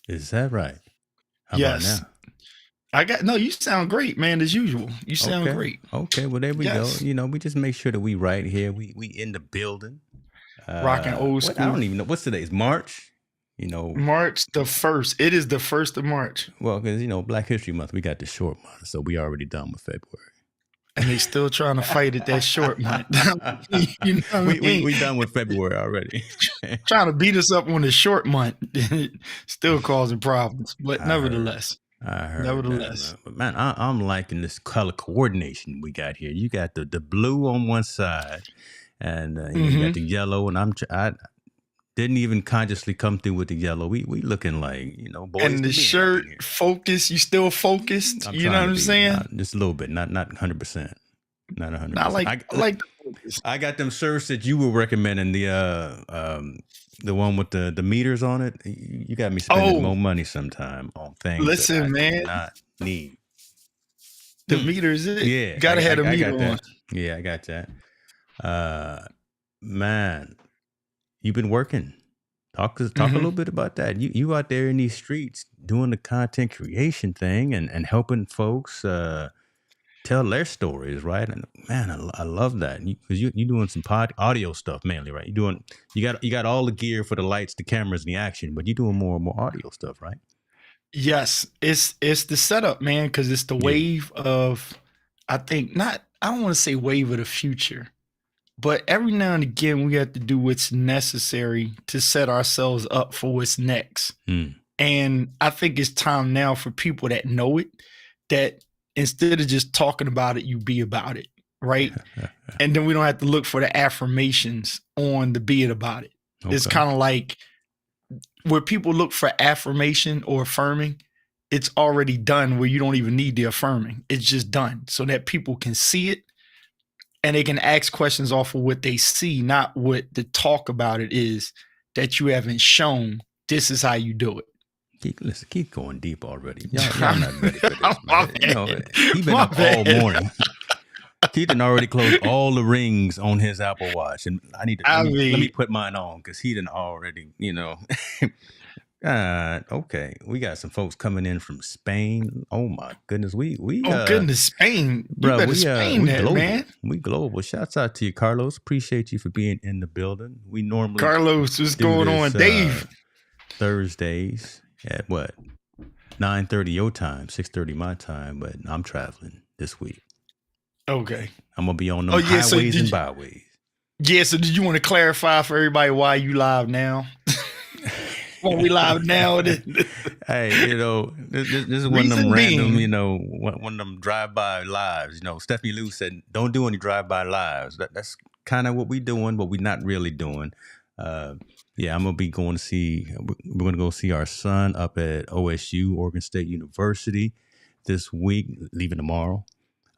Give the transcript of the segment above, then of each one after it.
Is that right? How about Yes. now? I got no, you sound great, man, as usual. You sound Okay. great. Okay. Well, there we go. Yes. We just make sure that we right here. We in the building. Rocking old What I school. don't even know what's today. Is March. You know, March the 1st. It is the 1st of March. well, because Black History Month, we got the short month, so we already done with February. And they still trying to fight it that short month. You know what I mean? we done with February already. Trying to beat us up on the short month. Still causing problems. But I heard. nevertheless. I heard that, Nevertheless. man. But man, I'm liking this color coordination we got here. You got the blue on one side, and you got Hmm. the yellow, and I didn't even consciously come through with the yellow. We looking like boys And to the men up in shirt here. focus, you still focused? I'm You know trying what to I'm be saying? just a little bit, not 100%, not I 100%. like I like the focus. I got them shirts that you were recommending, the one with the meters on it. You got me spending Oh, more money sometime on things that I listen, do man. not need. The meter is it. Yeah, Gotta have a I meter got on. that. Yeah, I got that. Uh, man, you've been working. Talk a Hmm. little bit about that. You out there in these streets doing the content creation thing and helping folks tell their stories, right? And man, I love that because you doing some audio stuff mainly, right? You got all the gear for the lights, the cameras, and the action, but you doing more and more audio stuff, right? Yes, it's the setup, man, because it's the Yeah. wave of, I think, not, I don't want to say wave of the future, but every now and again we have to do what's necessary to set ourselves up for what's next. Mm. And I think it's time now for people that know it, that instead of just talking about it, you be about it, right? And then we don't have to look for the affirmations on the be it about it. It's Okay. kind of like where people look for affirmation or affirming, it's already done where you don't even need the affirming. It's just done so that people can see it and they can ask questions off of what they see, not what the talk about it is that you haven't shown. This is how you do it. Keep going deep already. Y'all not ready for this, My man. bad. He been My up all bad. morning. Keith done already closed all the rings on his Apple Watch, and I need to I let me mean, put mine on because he done already, okay, we got some folks coming in from Spain. Oh my goodness, oh goodness, Spain. You bro, better Spain we that, global. man. We global. Shouts out to you, Carlos. Appreciate you for being in the building. We normally Carlos, what's do going this on? Dave. Thursdays at what 9:30 your time, 6:30 my time, but I'm traveling this week. Okay. I'm gonna be on Oh them yeah, so highways did and you, byways. yeah, so did you want to clarify for everybody why you live now? Why we live now? Hey, this is one of them Reason random, being, one of them drive-by lives. Stephanie Lou said, "Don't do any drive-by lives." That's kind of what we doing, but we're not really doing. Uh, yeah, I'm gonna be going to see. We're gonna go see our son up at OSU, Oregon State University, this week. Leaving tomorrow.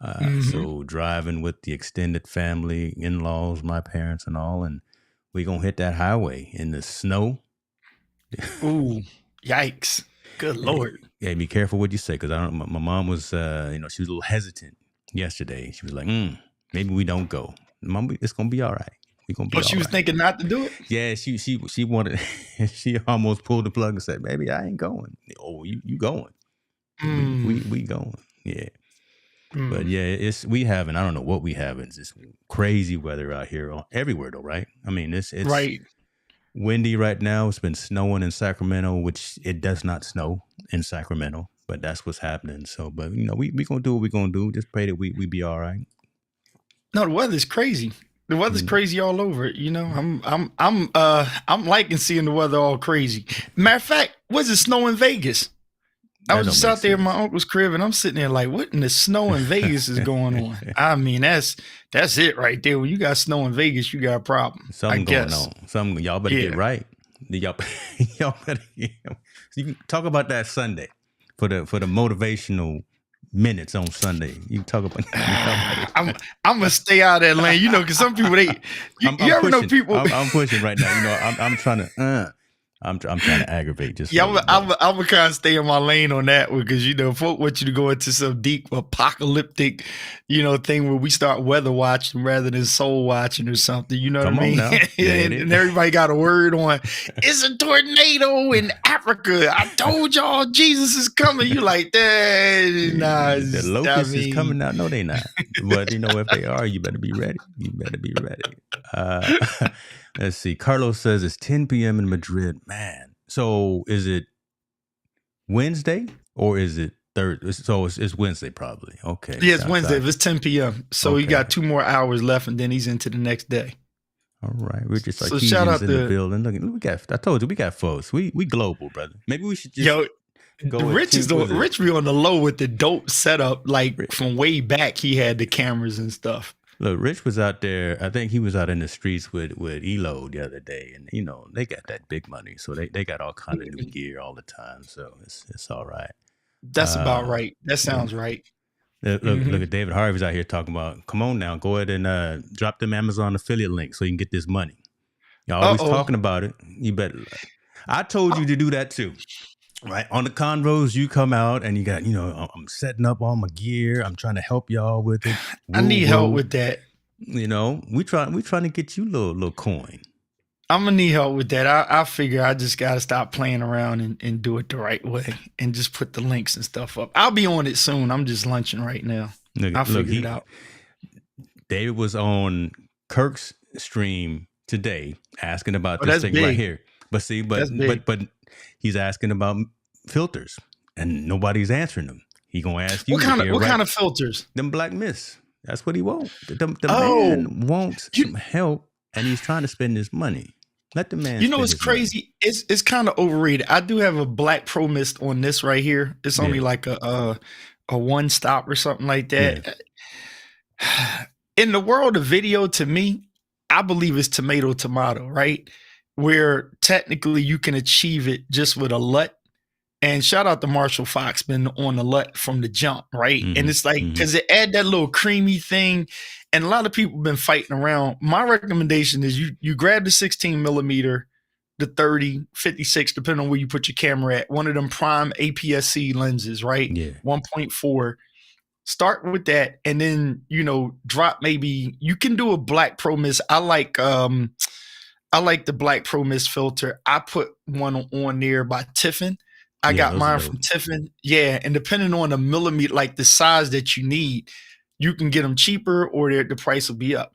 mhm. So driving with the extended family, in-laws, my parents, and all, and we gonna hit that highway in the snow. Ooh, yikes. Good Lord. Hey, be careful what you say, because I don't. My mom was, she was a little hesitant yesterday. She was like, maybe we don't go. Mom, it's gonna be all right. We're gonna Oh, be all she was right. thinking not to do it? Yeah, she wanted. She almost pulled the plug and said, "Baby, I ain't going." Oh, you going? We going? Yeah. But yeah, we having, I don't know what we having. It's just crazy weather out here everywhere though, right? I mean, it's Right. windy right now. It's been snowing in Sacramento, which it does not snow in Sacramento, but that's what's happening. So, but we gonna do what we gonna do. Just pray that we be all right. No, the weather's crazy. The weather's You know, crazy all over. I'm liking seeing the weather all crazy. Matter of fact, was it snow in Vegas? I that was don't just make out there in my sense. uncle's crib, and I'm sitting there like, what in the snow in Vegas is going on? I mean, that's it right there. When you got snow in Vegas, you got a problem, I Something going guess. on. Something y'all better get Yeah. right. Y'all, y'all better. You can talk about that Sunday for the motivational minutes on Sunday. You talk about. I'm I'm gonna stay out of that lane, because some people you I'm ever know pushing. people. I'm pushing right now. I'm trying to. I'm trying to aggravate just Yeah, for you, but I'm gonna kind of stay in my lane on that one because folk want you to go into some deep apocalyptic, thing where we start weather watching rather than soul watching or something. You know what I come on mean? now. Yeah, it and is. everybody got a word on. It's a tornado in Africa. I told y'all Jesus is coming. You like that? Nah, The I locust is mean, coming out. No, they not. But if they are, you better be ready. You better be ready. Uh, let's see. Carlos says it's 10 p.m. in Madrid. Man, so is it Wednesday or is it Thursday? So it's Wednesday probably. Okay, yeah, it's sounds Wednesday. like It's 10 p.m. So he okay. got 2 more hours left, and then he's into the next day. All right, Richard So shout Sarkeesian's out in the to building. Look, we got. I told you we got folks. We global, brother. Maybe we should just yo. go at Rich two. is Was it? Rich be on the low with the dope setup. Like from way back, he had the cameras and stuff. Look, Rich was out there. I think he was out in the streets with Elo the other day, and they got that big money, so they got all kind of new gear all the time. So it's all right. That's about right. That Yeah. sounds right. Look at David Harvey's out here talking about. Come on now, go ahead and drop them Amazon affiliate links so you can get this money. You're always Oh. talking about it. You better. I told you to do that too. Right on the convos, you come out and you got, I'm setting up all my gear. I'm trying to help y'all with it. I need help with that. We trying to get you little coin. I'm gonna need help with that. I figure I just gotta stop playing around and do it the right way and just put the links and stuff up. I'll be on it soon. I'm just lunching right now. I'll figure it out. David was on Kirk's stream today asking about this thing big. right here. But see, but he's asking about filters and nobody's answering them. He gonna ask you what kind of filters? Them black mists. That's what he wants. The man wants some help, and he's trying to spend his money. Let the man. It's crazy. Money. It's kind of overrated. I do have a black pro mist on this right here. It's only like a one stop or something like that. Yeah. In the world of video, to me, I believe it's tomato, right? Where technically you can achieve it just with a LUT. And shout out to Marshall Fox, been on the LUT from the jump, right? Mm-hmm, and it's like, because it add that little creamy thing. And a lot of people have been fighting around. My recommendation is you grab the 16 millimeter, the 30, 56, depending on where you put your camera at. One of them prime APS-C lenses, right? Yeah. 1.4. Start with that. And then, drop maybe, you can do a black pro mist. I like the black pro mist filter. I put one on there by Tiffin. I got mine from Tiffin. Yeah. And depending on the millimeter, like the size that you need, you can get them cheaper or the price will be up.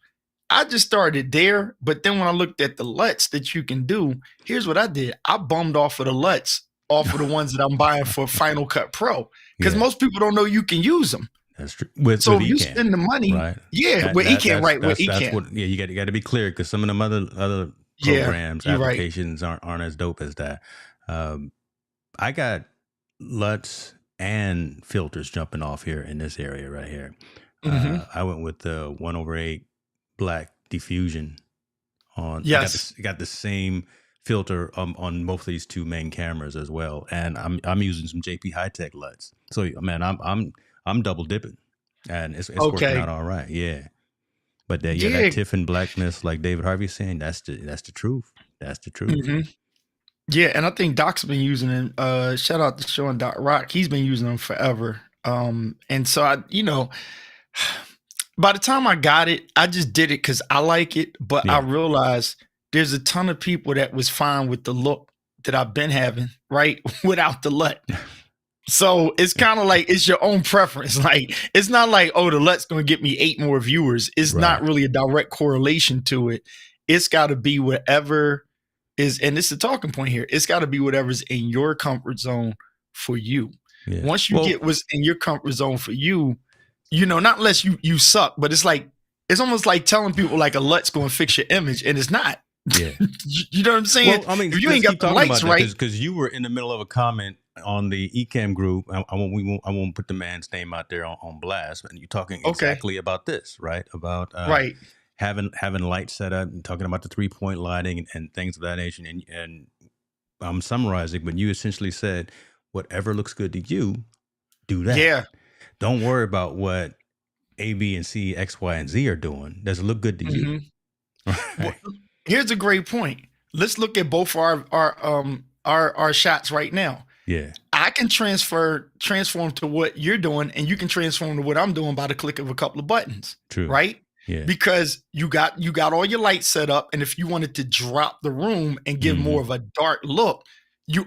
I just started there. But then when I looked at the LUTs that you can do, here's what I did. I bummed off of the LUTs, off of the ones that I'm buying for Final Cut Pro. Because most people don't know you can use them. That's true. So if you spend the money, right? With Ecan, right? With Ecan. You got to be clear because some of them other programs, applications aren't as dope as that. I got LUTs and filters jumping off here in this area right here. I went with the 1/8 black diffusion on. Yes, I got the same filter on both of these two main cameras as well, and I'm using some JP High-Tech LUTs. So man, I'm double dipping, and it's working out all right. Yeah, but that Tiffin black mist, like David Harvey's saying, that's the truth. That's the truth. Mm-hmm. Yeah, and I think Doc's been using them. Shout out to Sean Doc Rock. He's been using them forever. And so by the time I got it, I just did it because I like it. But I realized there's a ton of people that was fine with the look that I've been having, right, without the LUT. So it's kind of like it's your own preference. Like it's not like, oh, the LUT's going to get me 8 more viewers. It's not really a direct correlation to it. It's got to be whatever is, and it's the talking point here. It's got to be whatever's in your comfort zone for you. Yeah. Once you get what's in your comfort zone for you, not unless you suck, but it's almost like telling people like a LUT's going to fix your image, and it's not. Yeah, you know what I'm saying? Well, I mean, if you ain't got the lights right, because you were in the middle of a comment on the Ecamm group. I won't put the man's name out there on blast, but you're talking exactly about this, right? About having lights set up and talking about the 3-point lighting and things of that nature. And I'm summarizing, but you essentially said, whatever looks good to you, do that. Yeah. Don't worry about what A, B, and C, X, Y, and Z are doing. Does it look good to you? Right. Well, here's a great point. let's look at both our shots right now. Yeah. I can transform to what you're doing, and you can transform to what I'm doing by the click of a couple of buttons, True. right? Yeah. Because you got all your lights set up, and if you wanted to drop the room and give more of a dark look,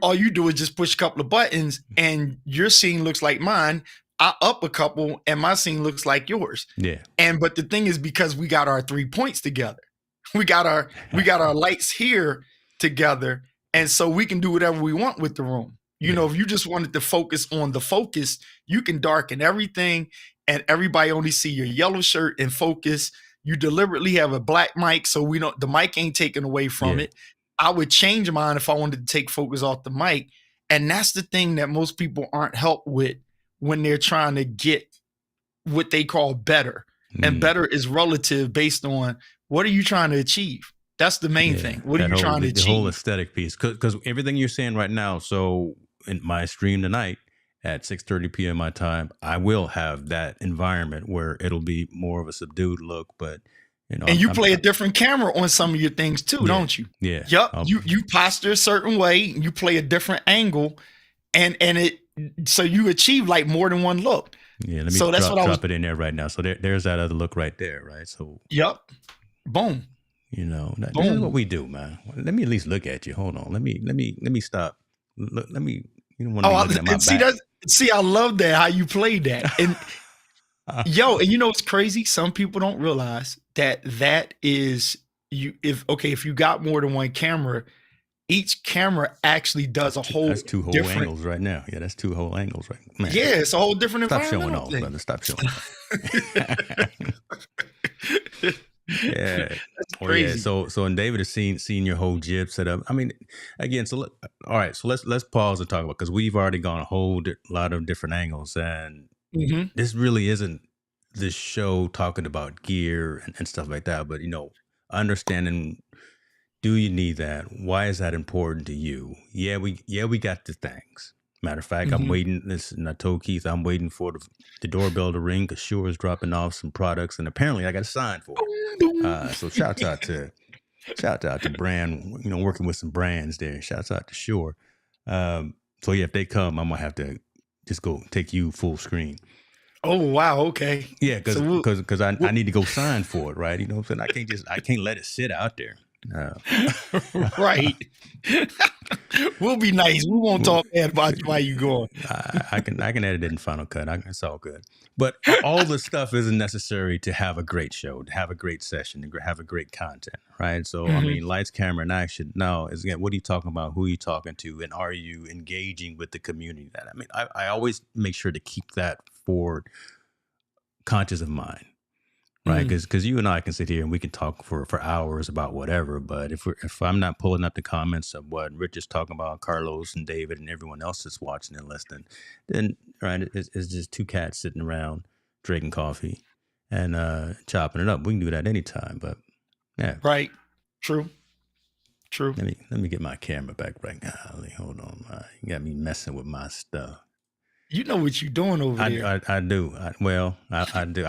all you do is just push a couple of buttons, and your scene looks like mine. I up a couple, and my scene looks like yours. Yeah. But the thing is, because we got our 3 points together, we got our lights here together, and so we can do whatever we want with the room. You know, if you just wanted to focus on the focus, you can darken everything and everybody only see your yellow shirt and focus. You deliberately have a black mic, so the mic ain't taken away from it. I would change mine if I wanted to take focus off the mic. And that's the thing that most people aren't helped with when they're trying to get what they call better. And better is relative based on what are you trying to achieve? That's the main thing. What are you trying to achieve? The whole aesthetic piece. Because everything you're saying right now, so in my stream tonight at 6:30 p.m. my time, I will have that environment where it'll be more of a subdued look, but and you play a different camera on some of your things too, don't you? Yeah. Yep. You posture a certain way, you play a different angle, and so you achieve like more than one look. Yeah, let me drop it in there right now. So there's that other look right there, right? So yep. Boom. You know, this is what we do, man. Let me at least look at you. Hold on. Let me stop. Let me. You don't want to look at my back. See, I love that how you played that. And and you know what's crazy? Some people don't realize that is you. If you got more than one camera, each camera actually does a whole. That's two whole angles right now. Yeah, that's two whole angles right. Man. Yeah, it's a whole different environment. Stop showing off, brother. Stop showing off. Yeah. Crazy. So and David has seen your whole jib set up. I mean, again, so all right. So let's pause and talk about, because we've already gone a whole lot of different angles, and this really isn't this show talking about gear and stuff like that. But understanding, do you need that? Why is that important to you? Yeah, we got the things. Matter of fact, I'm waiting. Listen, I told Keith I'm waiting for the doorbell to ring because Shure is dropping off some products, and apparently I got a sign for it. So shout out to brand, working with some brands there. Shouts out to Shure. So yeah, if they come, I'm gonna have to just go take you full screen. Oh wow, okay. Yeah, because I need to go sign for it, right? You know what I'm saying? I can't let it sit out there. Right. We'll be nice. We won't talk bad about you while you going. I can edit it in Final Cut. It's all good. But all the stuff isn't necessary to have a great show, to have a great session, to have a great content, right? So I mean, lights, camera, and action. Now, again, what are you talking about? Who are you talking to? And are you engaging with the community? That I mean, I always make sure to keep that forward, conscious of mind. Right, because you and I can sit here and we can talk for hours about whatever, but if I'm not pulling up the comments of what Rich is talking about, Carlos and David and everyone else that's watching and listening, then right, it's just two cats sitting around drinking coffee and chopping it up. We can do that anytime, but yeah, right, true. Let me get my camera back right now. Hold on, you got me messing with my stuff. You know what you're doing over there. I do. I do.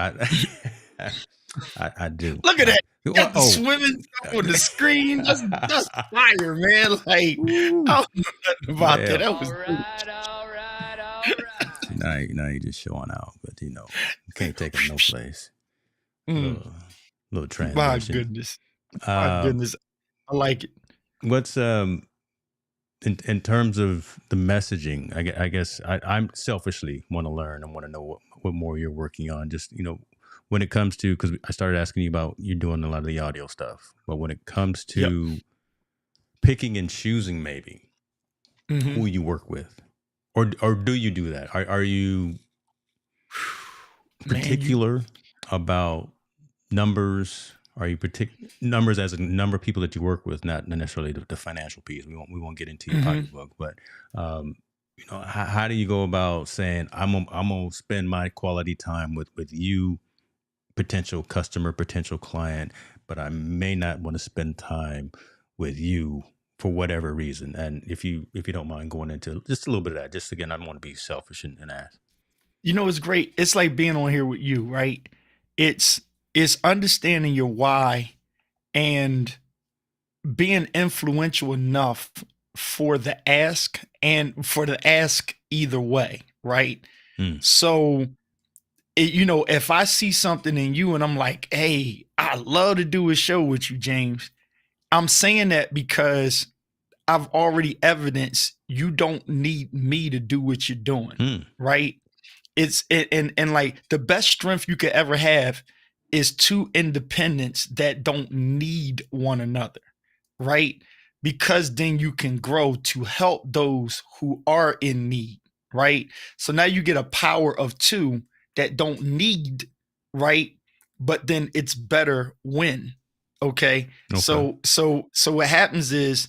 I do. Look at that. You got the swimming stuff on the screen. That's fire, man. Like, I don't know nothing about that. That was all right. Now you're just showing out, but you can't take it no place. Little transition. My goodness. I like it. What's in terms of the messaging, I guess I'm selfishly want to learn and want to know what more you're working on. Just, when it comes to, because I started asking you about, you're doing a lot of the audio stuff, but when it comes to picking and choosing maybe who you work with, or do you do that? Are you particular about numbers? Are you numbers as a number of people that you work with, not necessarily the financial piece? We won't get into your pocketbook, but how do you go about saying I'm gonna spend my quality time with you, potential customer, potential client, but I may not want to spend time with you for whatever reason? And if you don't mind going into just a little bit of that, just again, I don't want to be selfish and ask. It's great. It's like being on here with you, right? It's understanding your why and being influential enough for the ask and for the ask either way, right? Mm. So, if I see something in you and I'm like, hey, I love to do a show with you, James, I'm saying that because I've already evidenced you don't need me to do what you're doing, Mm. right? And like the best strength you could ever have is two independents that don't need one another, right? Because then you can grow to help those who are in need, right? So now you get a power of two that don't need, right? But then it's better when, okay? Okay. So what happens is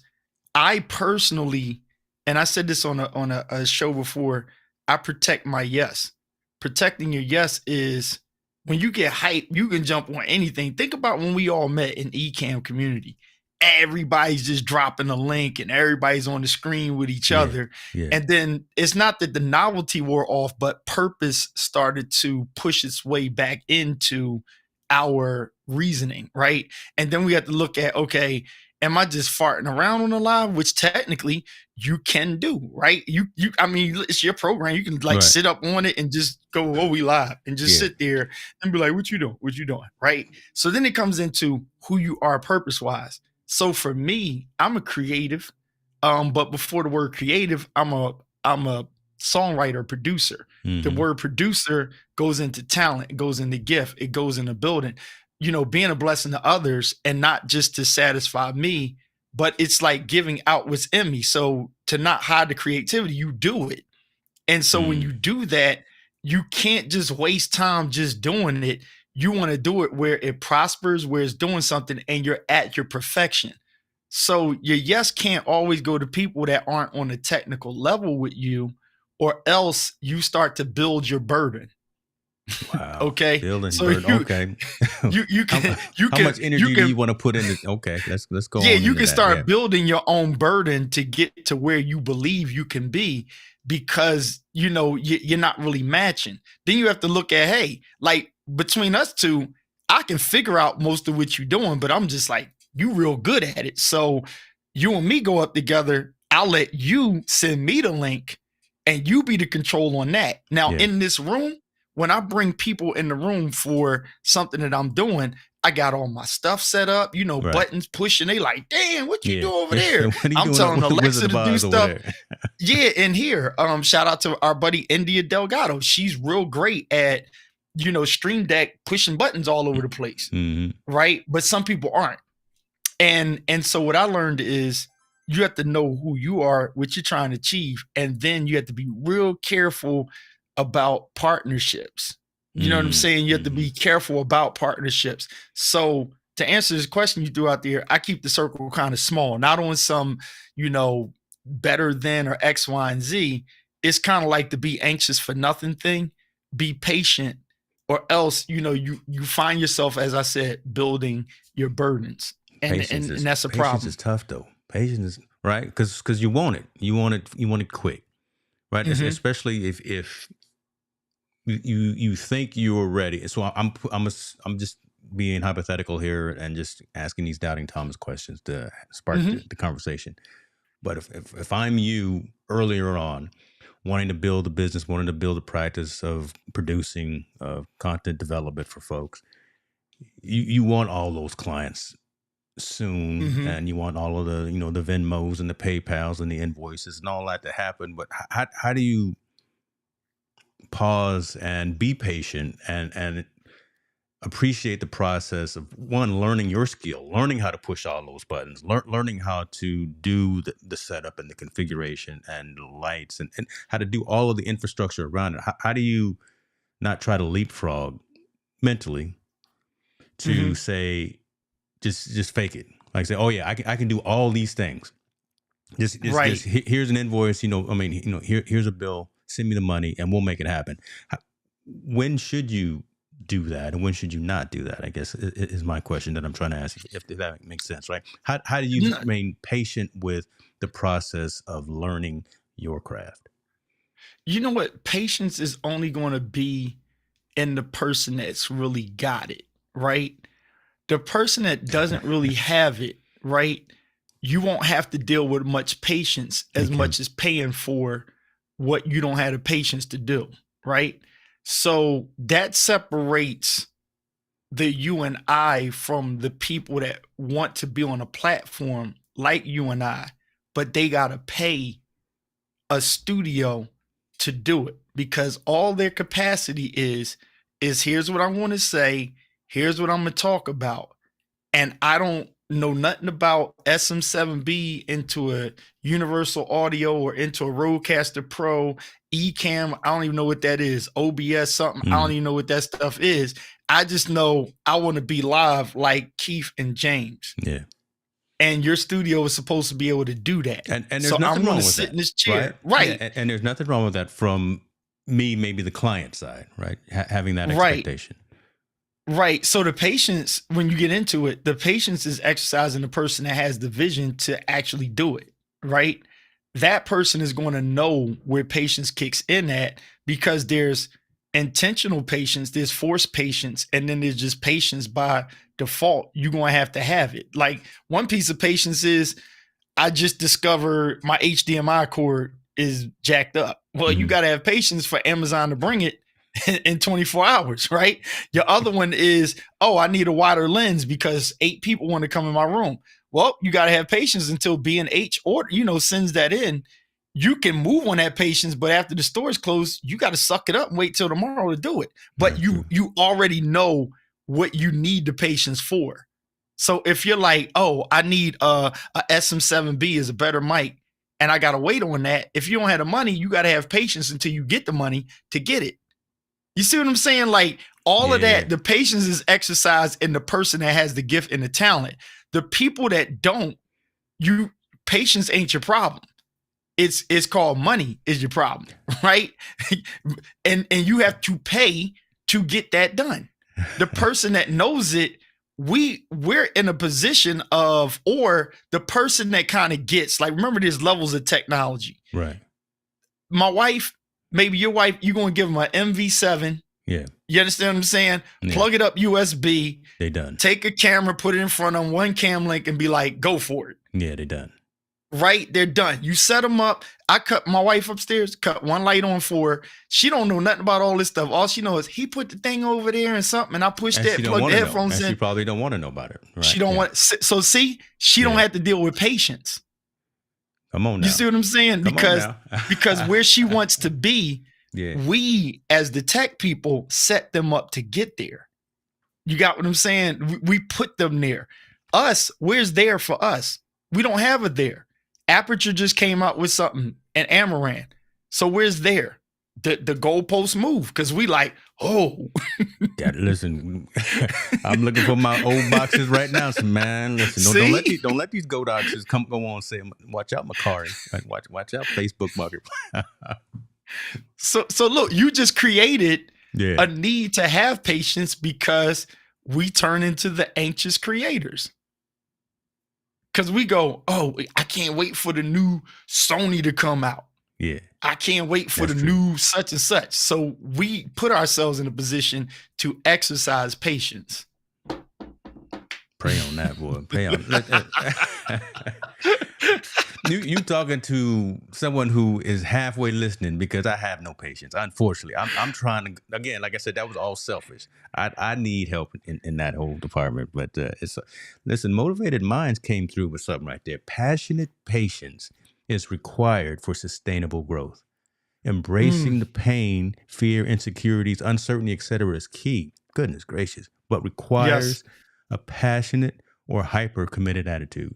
I personally, and I said this on a show before, I protect my yes. Protecting your yes is when you get hype, you can jump on anything. Think about when we all met in eCam community. Everybody's just dropping a link and everybody's on the screen with each Yeah. other. Yeah. And then it's not that the novelty wore off, but purpose started to push its way back into our reasoning, right? And then we have to look at, okay, am I just farting around on the live? Which technically you can do, right? I mean, it's your program. You can like Right. sit up on it and just go, oh, we live, and just Yeah. sit there and be like, what you doing? What you doing? Right. So then it comes into who you are purpose wise. So for me, I'm a creative. But before the word creative, I'm a songwriter, producer. The Mm-hmm. word producer goes into talent, it goes into gift, it goes into building, being a blessing to others and not just to satisfy me, but it's like giving out what's in me. So to not hide the creativity, you do it. And so when Mm. you do that, you can't just waste time just doing it. You want to do it where it prospers, where it's doing something and you're at your perfection. So your yes can't always go to people that aren't on a technical level with you, or else you start to build your burden. Wow. Okay. Building So bird. Okay. you how, can you how can much you energy do you can want to put into? Okay. Let's go yeah, on you into can that. Yeah. start building your own burden to get to where you believe you can be, because you're not really matching. Then you have to look at, hey, like between us two, I can figure out most of what you're doing, but I'm just like, you real good at it. So you and me go up together. I'll let you send me the link and you be the control on that. Now Yeah. in this room, when I bring people in the room for something that I'm doing, I got all my stuff set up, Right. buttons pushing. They like, damn, what you Yeah. do over there? What are you I'm doing up telling with the Wizard Alexa of to do Oz over stuff. there? Yeah, in here. Shout out to our buddy India Delgado. She's real great at, Stream Deck pushing buttons all over the place. Mm-hmm. Right. But some people aren't. And so what I learned is you have to know who you are, what you're trying to achieve, and then you have to be real careful about partnerships. You know what I'm saying? You have to Mm-hmm. be careful about partnerships. So to answer this question you threw out there, I keep the circle kind of small, not on some, better than or X, Y, and Z. It's kind of like the be anxious for nothing thing. Be patient, or else, you find yourself, as I said, building your burdens. And, Patience and is and that's a patience is problem. tough though. Patience is right because you want it. You want it quick, right? Mm-hmm. Especially if you think you're ready. So I'm just being hypothetical here and just asking these doubting Thomas questions to spark Mm-hmm. the conversation. But if I'm you earlier on, wanting to build a business, wanting to build a practice of producing content development for folks, you want all those clients soon, Mm-hmm. and you want all of the the Venmos and the PayPals and the invoices and all that to happen. But how do you pause and be patient and appreciate the process of one, learning your skill, learning how to push all those buttons, learning how to do the setup and the configuration and the lights, and how to do all of the infrastructure around it? How do you not try to leapfrog mentally to Mm-hmm. say just fake it, like say, oh yeah, I can do all these things. Just Right. here's an invoice. I mean, here's a bill. Send me the money, and we'll make it happen. When should you do that, and when should you not do that? I guess is my question that I'm trying to ask. If that makes sense, right? How do you No, remain patient with the process of learning your craft? you know what? Patience is only going to be in the person that's really got it, right? The person that doesn't really have it, right? you won't have to deal with much patience as Okay. much as paying for what you don't have the patience to do, right? So that separates the you and I from the people that want to be on a platform like you and I, but they got to pay a studio to do it because all their capacity is here's what I want to say, here's what I'm going to talk about. And I don't know nothing about SM7B into a Universal Audio or into a Rodecaster Pro, Ecamm. I don't even know what that is. OBS something. I don't even know what that stuff is. I just know I want to be live like Keith and James. Yeah. And your studio is supposed to be able to do that. And there's so nothing I'm wrong going to with sit that, in this chair. Right. Yeah, and there's nothing wrong with that from me, maybe the client side, right? Having that expectation. Right. So the patience, when you get into it, the patience is exercising the person that has the vision to actually do it, right? That person is going to know where patience kicks in at because there's intentional patience, there's forced patience, and then there's just patience by default. You're going to have it. Like one piece of patience is I just discovered my HDMI cord is jacked up. Well, you got to have patience for Amazon to bring it in 24 hours, right? Your other one is, oh, I need a wider lens because 8 people want to come in my room. Well, you got to have patience until B&H or, sends that in. You can move on that patience, but after the store's closed, you got to suck it up and wait till tomorrow to do it. But you already know what you need the patience for. So if you're like, oh, I need a SM7B is a better mic, and I got to wait on that. If you don't have the money, you got to have patience until you get the money to get it. You see what I'm saying? Like all of that, the patience is exercised in the person that has the gift and the talent. The people that don't, patience ain't your problem. It's called money is your problem, right? and you have to pay to get that done. The person that knows it, we're in a position of, or the person that kind of gets, like, remember there's levels of technology. Right. My wife, maybe your wife, you're going to give them an MV7. Yeah. You understand what I'm saying? Yeah. Plug it up USB. They done. Take a camera, put it in front of them, one cam link, and be like, go for it. Yeah, they done. Right? They're done. You set them up. I cut my wife upstairs, cut one light on for her. She don't know nothing about all this stuff. All she knows is he put the thing over there and something, and I pushed that, plug the headphones in. She probably don't want to know about it. Right? She don't want. So see, she don't have to deal with patience. Come on now. You see what I'm saying? Because where she wants to be, we as the tech people set them up to get there. You got what I'm saying? We put them there. Us, where's there for us? We don't have it there. Aperture just came out with something, and Amaran. So where's there? The goalposts move because we like, oh. Listen, I'm looking for my old boxes right now. So man, listen, don't let these go doxes go on and say, watch out, Macari. Watch out, Facebook Marketplace. So look, you just created a need to have patience because we turn into the anxious creators. Because we go, oh, I can't wait for the new Sony to come out. Yeah. I can't wait for the new such and such. So we put ourselves in a position to exercise patience. Pray on that, boy. Pray on. You talking to someone who is halfway listening because I have no patience. Unfortunately, I'm trying to, again, like I said, that was all selfish. I need help in that whole department. But listen, Motivated Minds came through with something right there. Passionate patience is required for sustainable growth. Embracing the pain, fear, insecurities, uncertainty, etc. is key. Goodness gracious. But requires a passionate or hyper committed attitude.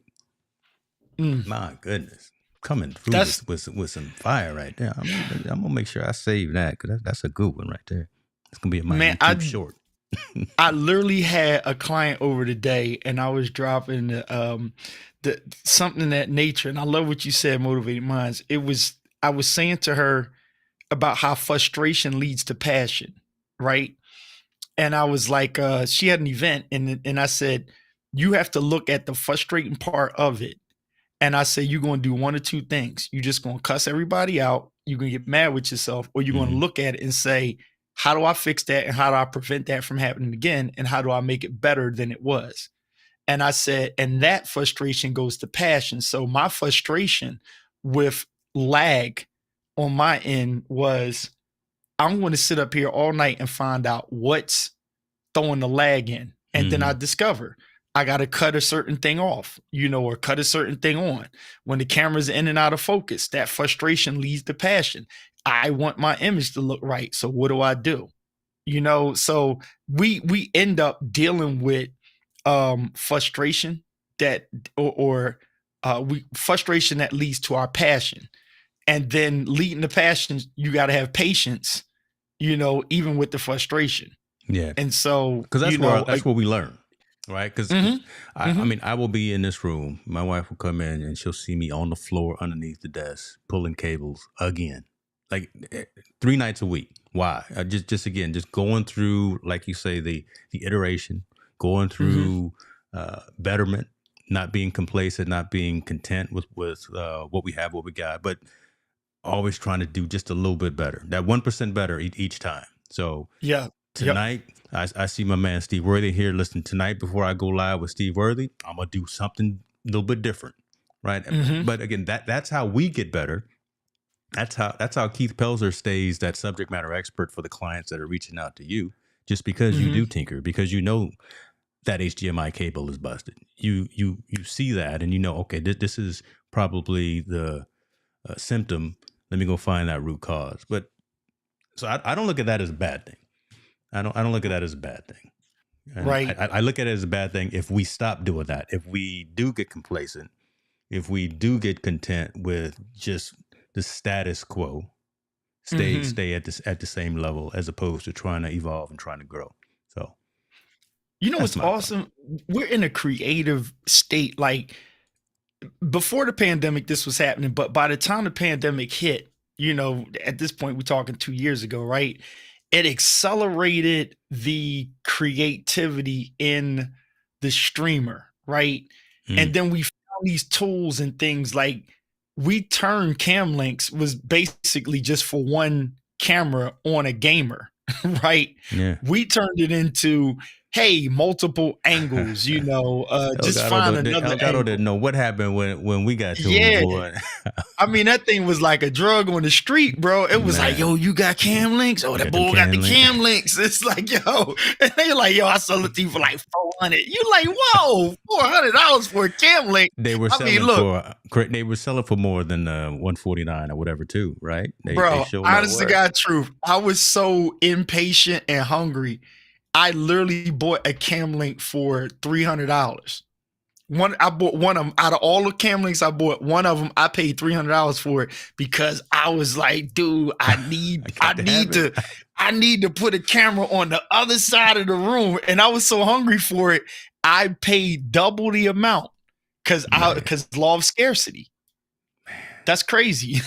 My goodness. Coming through with some fire right there. I'm going to make sure I save that because that's a good one right there. It's going to be my YouTube short. I literally had a client over today and I was dropping the something in that nature. And I love what you said, Motivated Minds. I was saying to her about how frustration leads to passion, right? And I was like, she had an event and I said, you have to look at the frustrating part of it. And I say, you're going to do one or two things. You're just going to cuss everybody out. You're going to get mad with yourself, or you're going to look at it and say, how do I fix that? And how do I prevent that from happening again? And how do I make it better than it was? And I said, and that frustration goes to passion. So my frustration with lag on my end was, I'm going to sit up here all night and find out what's throwing the lag in. And then I discover I got to cut a certain thing off, or cut a certain thing on. When the camera's in and out of focus, that frustration leads to passion. I want my image to look right. So what do? So we end up dealing with frustration frustration that leads to our passion. And then leading to passion, you got to have patience, even with the frustration. Yeah. And so, because that's what we learn, right? Because I mean, I will be in this room. My wife will come in and she'll see me on the floor underneath the desk pulling cables again, like 3 nights a week. Why? Just going through, like you say, the iteration, going through betterment, not being complacent, not being content with what we have, what we got, but always trying to do just a little bit better, that 1% better each time. So yeah. tonight, I see my man Steve Worthy here. Listen, tonight before I go live with Steve Worthy, I'm gonna do something a little bit different, right? But again, that's how we get better. That's how Keith Pelzer stays that subject matter expert for the clients that are reaching out to you, just because you do tinker, because that HDMI cable is busted. You see that and okay, this is probably the symptom. Let me go find that root cause. But so I don't look at that as a bad thing. I don't look at that as a bad thing. And right. I look at it as a bad thing if we stop doing that. If we do get complacent, if we do get content with just the status quo, stay at the same level as opposed to trying to evolve and trying to grow. So what's awesome? We're in a creative state. Like before the pandemic, this was happening, but by the time the pandemic hit, at this point, we're talking 2 years ago, right? It accelerated the creativity in the streamer, right? And then we found these tools and things like we turned cam links was basically just for one camera on a gamer, right? Yeah. We turned it into, hey, multiple angles, just find another Elgato didn't know what happened when we got to him, boy. I mean, that thing was like a drug on the street, bro. It was like, yo, you got cam links? Oh, that boy got the cam links. It's like, yo. And they're like, yo, I sold it to you for like $400. You like, whoa, $400 for a cam link. They were selling for more than $149 or whatever too, right? Bro, honest to God truth, I was so impatient and hungry. I literally bought a cam link for $300. I bought one of them out of all the cam links I bought. One of them I paid $300 for it because I was like, dude, I need to put a camera on the other side of the room, and I was so hungry for it. I paid double the amount because law of scarcity. That's crazy.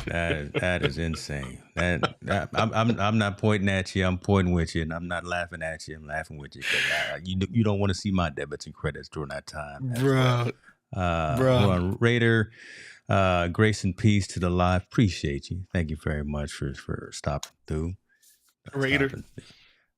that is insane. I'm not pointing at you. I'm pointing with you, and I'm not laughing at you. I'm laughing with you because you don't want to see my debits and credits during that time, bro. Bro, Raider, grace and peace to the live. Appreciate you. Thank you very much for stopping through. Raider,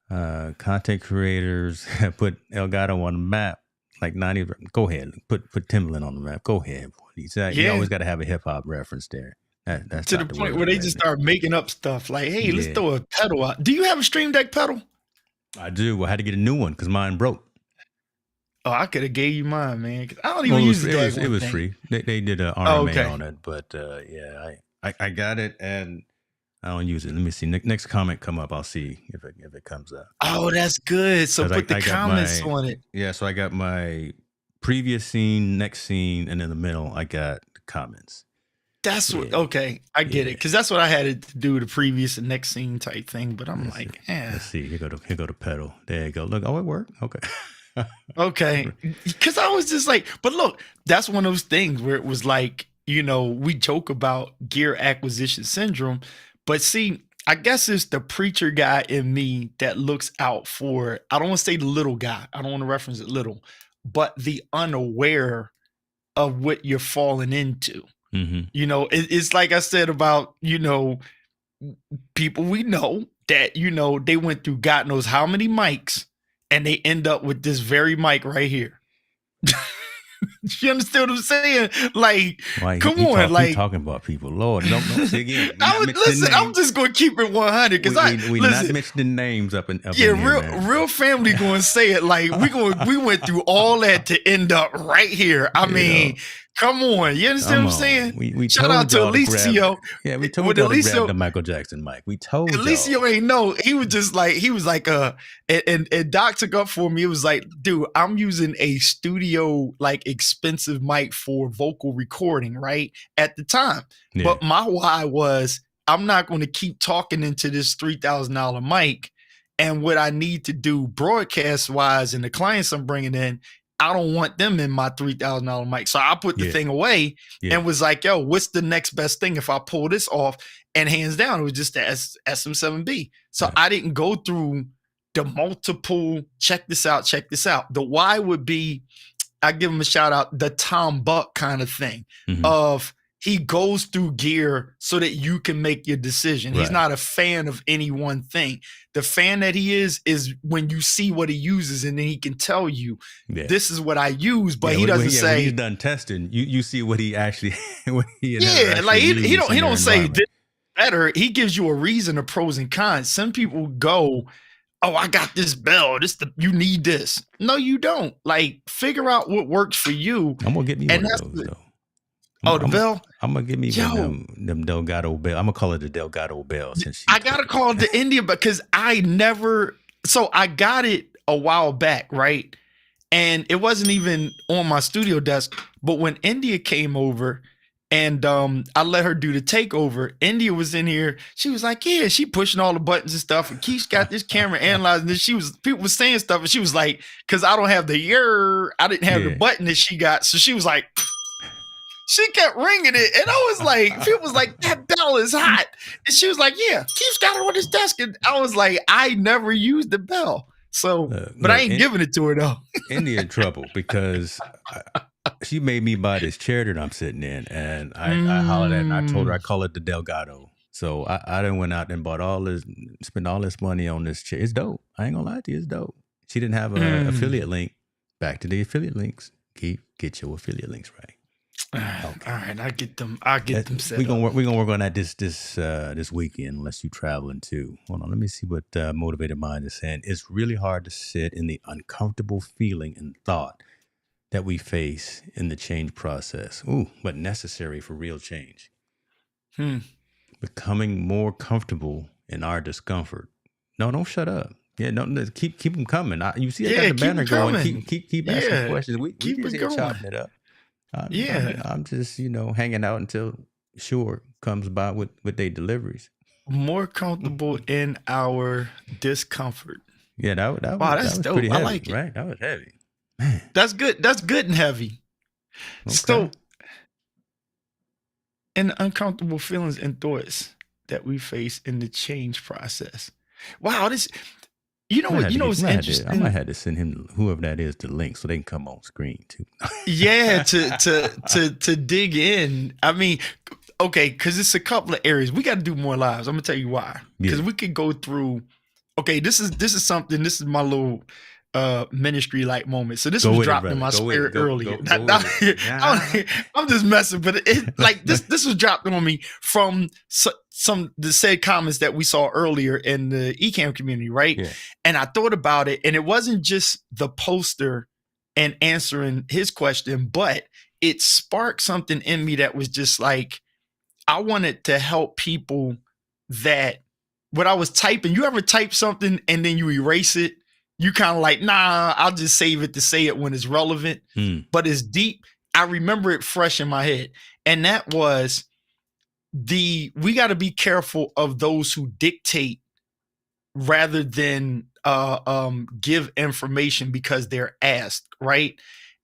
content creators put Elgato on the map. Like not even. Go ahead, put Timbaland on the map. Go ahead. You always got to have a hip hop reference there. That's to the point where they just start making up stuff like, "Hey, let's throw a pedal out." Do you have a Stream Deck pedal? I do. I had to get a new one because mine broke. Oh, I could have gave you mine, man. I don't even use it. It was free. They did an RMA on it, but I got it and I don't use it. Let me see. Next comment come up. I'll see if it comes up. Oh, that's good. So put the comments on it. Yeah. So I got my previous scene, next scene, and in the middle, I got the comments. That's what. Okay, I get it because that's what I had to do, the previous and next scene type thing. But I'm let's see. Here go to pedal. There you go. Look. Oh, it worked. Okay. Okay. Because I was just like, but look, that's one of those things where it was like, we joke about gear acquisition syndrome, but see, I guess it's the preacher guy in me that looks out for, I don't want to say the little guy. I don't want to reference it little, but the unaware of what you're falling into. Mm-hmm. It's like I said about, people we know that, they went through God knows how many mics and they end up with this very mic right here. You understand what I'm saying? Like, Why come on, he like talking about people? Lord, don't say again. We I not would mentioning listen. I'm names. just gonna keep it 100 because We not listen. mentioning names up Yeah, in here, man. real family going to say it like we went through all that to end up right here. I You know, mean, come on, you understand come what I'm on. saying? We Shout out told to y'all to grab. Alicio. Yeah, we With told y'all to grab Alicio, the Michael Jackson mic. We told y'all. Alicio ain't know. He was just like and Doc took up for me. It was like, dude, I'm using a studio like expensive mic for vocal recording, right? At the time. Yeah, But my why was I'm not going to keep talking into this $3,000 mic. And what I need to do broadcast wise and the clients I'm bringing in, I don't want them in my $3,000 mic. So I put the yeah, thing away yeah, and was like, yo, what's the next best thing if I pull this off? And hands down, it was just the SM7B. So right. I didn't go through the multiple, check this out, check this out. The why would be, I give him a shout out, the Tom Buck kind of thing Mm-hmm. of he goes through gear so that you can make your decision. He's Right. not a fan of any one thing. The fan that he is when you see what he uses and then he can tell you, Yeah. this is what I use, but Yeah, he doesn't when say he's done testing, you see what he actually what he yeah, like he don't in their say this environment. better. He gives you a reason of pros and cons. Some people go, oh, I got this bell. You need this. No, you don't. Like, figure out what works for you. I'm gonna get me And one of that's those though. the bell. I'm gonna give me one Yo, of them Delgado bell. I'm gonna call it the Delgado bell since I gotta call it the India because I got it a while back, right? And it wasn't even on my studio desk. But when India came over and I let her do the takeover, India was in here. She was like, yeah, she pushing all the buttons and stuff. And Keith's got this camera analyzing this. People was saying stuff, and she was like, because I don't have I didn't have the button that she got. So she was like, she kept ringing it. And I was like, people was like, that bell is hot. And she was like, yeah, Keith's got it on his desk. And I was like, I never used the bell. So, but I ain't giving it to her though. India in trouble because she made me buy this chair that I'm sitting in, and I hollered at her and I told her I call it the Delgado. So I then went out and spent all this money on this chair. It's dope. I ain't gonna lie to you, it's dope. She didn't have an affiliate link. Back to the affiliate links. Get your affiliate links right. Okay. All right, I get them set. We're gonna work on that this weekend, unless you're traveling too. Hold on, let me see what Motivated Mind is saying. It's really hard to sit in the uncomfortable feeling and thought that we face in the change process. Ooh, but necessary for real change. Becoming more comfortable in our discomfort. No, don't shut up. Yeah, no, keep them coming. You see, I got the banner going. Keep asking questions. We just here chopping it up. I'm just hanging out until Shure comes by with their deliveries. More comfortable in our discomfort. Yeah, that was dope. pretty heavy, I like it. Right? That was heavy. Man. That's good. That's good and heavy. Okay. So, in the uncomfortable feelings and thoughts that we face in the change process. Wow, this. What's interesting? I might have to send him, whoever that is, the link so they can come on screen too. Yeah, to dig in. I mean, okay, because it's a couple of areas we got to do more lives. I'm gonna tell you why. Because we could go through. Okay, this is something. This is my little ministry like moment. So this was dropped in my spirit earlier. I'm just messing, but this was dropped on me from some the said comments that we saw earlier in the eCam community, right? Yeah. And I thought about it, and it wasn't just the poster and answering his question, but it sparked something in me that was just like, I wanted to help people that what I was typing, you ever type something and then you erase it? You kind of like, nah, I'll just save it to say it when it's relevant, but it's deep. I remember it fresh in my head. And that was we got to be careful of those who dictate rather than give information because they're asked, right?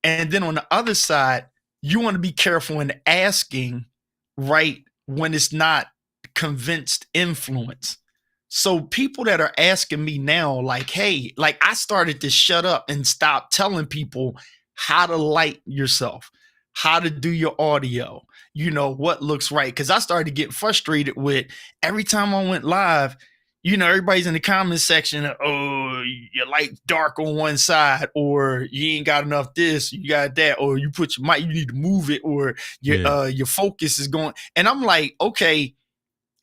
And then on the other side, you want to be careful in asking, right, when it's not convinced influence. So people that are asking me now, like, hey, like I started to shut up and stop telling people how to light yourself, how to do your audio, what looks right. Because I started to get frustrated with every time I went live, everybody's in the comment section. Oh, your light's dark on one side, or you ain't got enough this, you got that, or you put your mic, you need to move it, or Yeah. your focus is going. And I'm like, okay,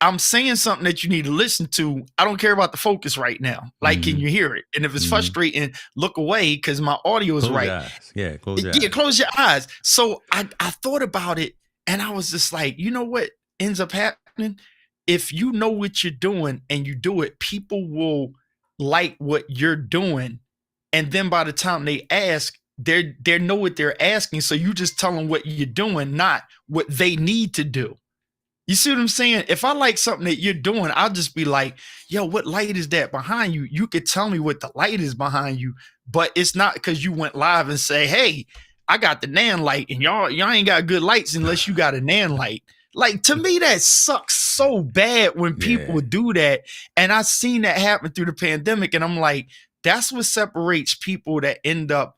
I'm saying something that you need to listen to. I don't care about the focus right now. Like, can Mm-hmm. you hear it? And if it's Mm-hmm. frustrating, look away because my audio is Close your right. eyes. Yeah, close your Yeah, eyes. close your eyes. So I thought about it and I was just like, you know what ends up happening? If you know what you're doing and you do it, people will like what you're doing. And then by the time they ask, they know what they're asking. So you just tell them what you're doing, not what they need to do. You see what I'm saying? If I like something that you're doing, I'll just be like, yo, what light is that behind you? You could tell me what the light is behind you, but it's not because you went live and say, hey, I got the nan light and y'all ain't got good lights unless you got a nan light. Like, to me, that sucks so bad when people Yeah. do that. And I've seen that happen through the pandemic. And I'm like, that's what separates people that end up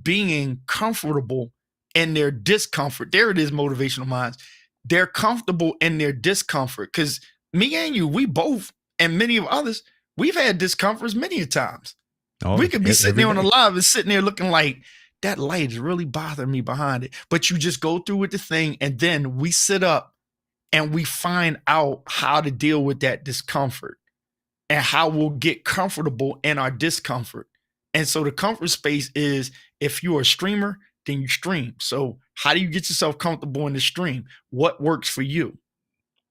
being comfortable in their discomfort. There it is, motivational minds. They're comfortable in their discomfort. Because me and you, we both, and many of others, we've had discomforts many a times. We could be sitting there on the live and sitting there looking like, that light is really bothering me behind it. But you just go through with the thing, and then we sit up and we find out how to deal with that discomfort and how we'll get comfortable in our discomfort. And so the comfort space is, if you're a streamer, then you stream. So how do you get yourself comfortable in the stream? What works for you?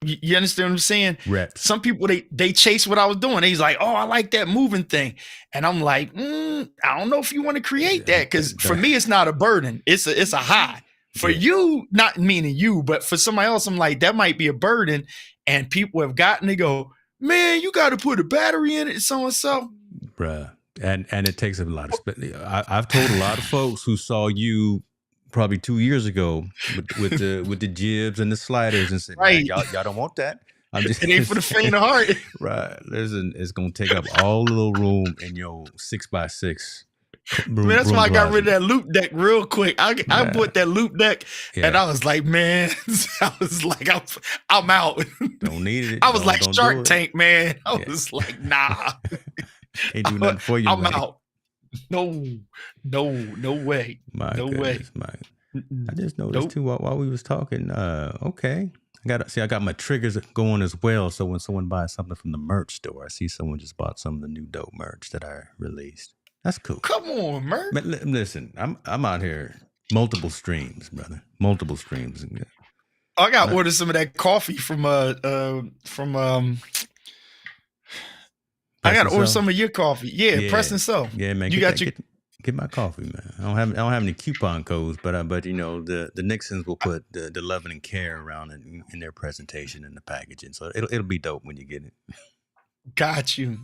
You understand what I'm saying? Reps. Some people, they chase what I was doing. He's like, oh, I like that moving thing. And I'm like, I don't know if you want to create that. Because for me, it's not a burden. It's a high. For you, not meaning you, but for somebody else, I'm like, that might be a burden. And people have gotten to go, man, you got to put a battery in it, so and so. Bruh. And it takes a lot of I've told a lot of folks who saw you probably 2 years ago with the jibs and the sliders and said, Right. man, y'all don't want that. I'm just It ain't for the faint of heart. Right. It's gonna take up all the little room in your 6x6. Man, that's why I got rid of that loop deck real quick. I bought that loop deck, and I was like, man, I'm out. Don't need it. I was like Shark Tank, man. I was like, nah. Can't do nothing for you. I'm out. No way. No way. I just noticed too while we was talking. Okay, I got my triggers going as well. So when someone buys something from the merch store, I see someone just bought some of the new dope merch that I released. That's cool. Come on, merch. Listen, I'm out here multiple streams, brother. Multiple streams. I got to order some of that coffee from I got to order some of your coffee. Yeah, Press and Sew. Yeah, man. You got get my coffee, man. I don't have any coupon codes, but you know the Nixons will put the loving and care around it in their presentation and the packaging, so it'll be dope when you get it. Got you.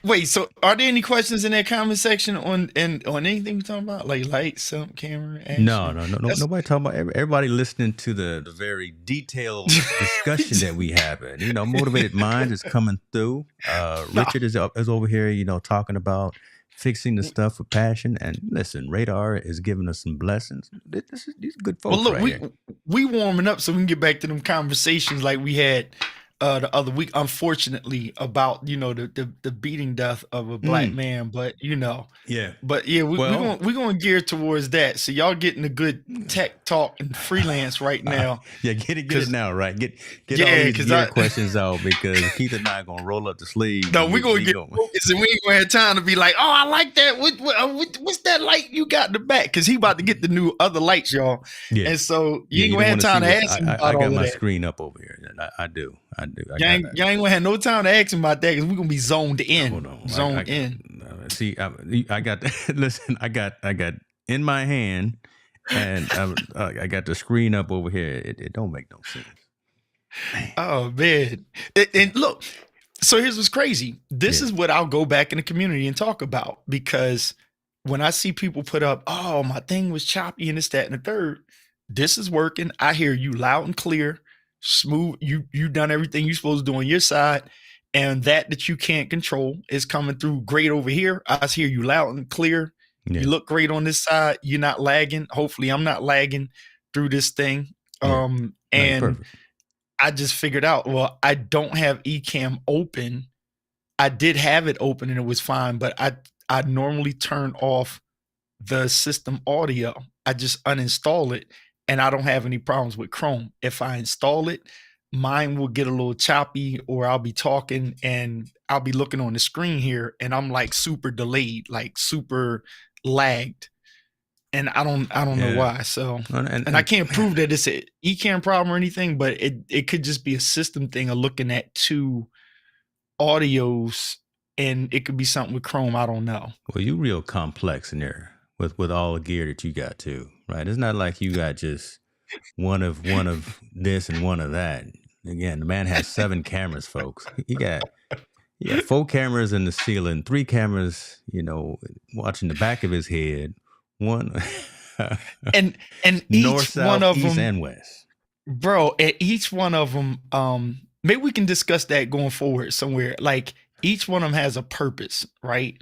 Wait, so are there any questions in that comment section on anything we're talking about, like lights, camera, action? No. Nobody talking about. Everybody listening to the very detailed discussion that we have. And, you know, Motivated Minds is coming through. Richard is over here, you know, talking about fixing the stuff with passion. And listen, Radar is giving us some blessings. These are good folks. Well, look, we warming up so we can get back to them conversations like we had the other week, unfortunately, about, you know, the beating death of a black man, but you know, we're going to gear towards that. So y'all getting a good tech talk and freelance right now. Get it now, right? Get all these gear questions out, because Keith and I are going to roll up the sleeves. No, we're going to get focused, and we ain't going to have time to be like, oh, I like that. What's that light you got in the back? Because he about to get the new other lights, y'all. Yeah. And so you ain't going to have time to ask him about all of that. I got my screen up over here. I do. Y'all ain't gonna have no time to ask him about that, because we're gonna be zoned in. Hold on. Zoned in. See, I got listen. I got in my hand, and I got the screen up over here. It don't make no sense. Man. Oh man! And look, so here's what's crazy. This is what I'll go back in the community and talk about, because when I see people put up, oh, my thing was choppy and this, that, and the third. This is working. I hear you loud and clear. Smooth. You done everything you're supposed to do on your side, and that you can't control is coming through great over here. I hear you loud and clear. You look great on this side. You're not lagging. Hopefully I'm not lagging through this thing. And I just figured out, well, I don't have Ecamm open. I did have it open and it was fine, but I normally turn off the system audio. I just uninstall it and I don't have any problems with Chrome. If I install it, mine will get a little choppy, or I'll be talking and I'll be looking on the screen here and I'm like super delayed, like super lagged. And I don't know Yeah. why. So, and I And can't prove that it's a Ecamm problem or anything, but it could just be a system thing of looking at two audios, and it could be something with Chrome. I don't know. well, you real complex in there with all the gear that you got too, right? It's not like you got just one of this and one of that. Again, the man has 7 cameras, folks. He got 4 cameras in the ceiling, 3 cameras, watching the back of his head, one And north, each one south, of east, them, and west. bro, at each one of them, maybe we can discuss that going forward somewhere. Like each one of them has a purpose, right?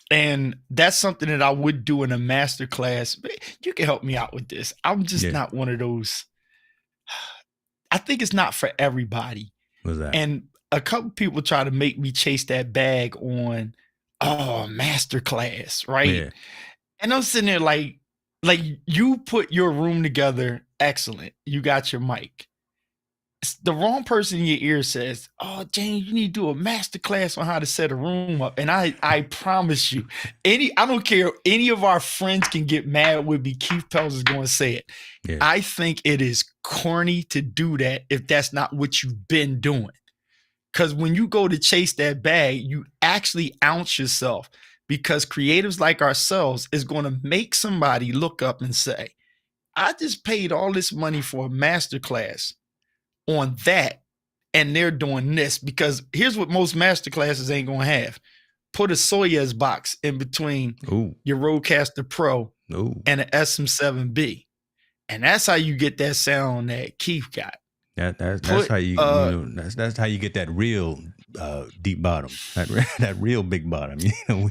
And that's something that I would do in a master class. You can help me out with this. I'm just Yeah, not one of those. I think it's not for everybody. what's that? And a couple people try to make me chase that bag on, oh, master class, right? Yeah, And I'm sitting there like you put your room together, excellent. You got your mic. The wrong person in your ear says, "Oh, Jane, you need to do a master class on how to set a room up." And I promise you, I don't care. Any of our friends can get mad with me. Keith Pelzer is going to say it. yeah. I think it is corny to do that if that's not what you've been doing. Because when you go to chase that bag, you actually ounce yourself, because creatives like ourselves is going to make somebody look up and say, I just paid all this money for a masterclass on that, and they're doing this. Because here's what most masterclasses ain't going to have: put a Soyuz box in between Ooh, your Rodecaster Pro ooh. and an SM7B. And that's how you get that sound that Keith got. That's Put how that's how you get that real deep bottom, that real big bottom. He And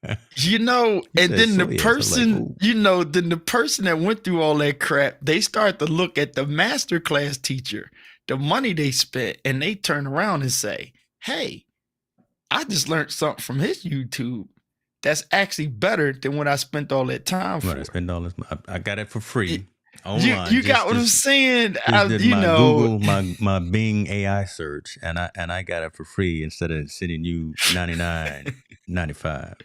said then the so. Yeah, so like, person, ooh, then the person that went through all that crap, they start to look at the masterclass teacher, the money they spent, and they turn around and say, hey, I just learned something from his YouTube that's actually better than what I spent all that time what I for. spend all this. I got it for free You, online. you got what I'm saying? Just did my Google, my Bing AI search, and I got it for free instead of sending you $99.95.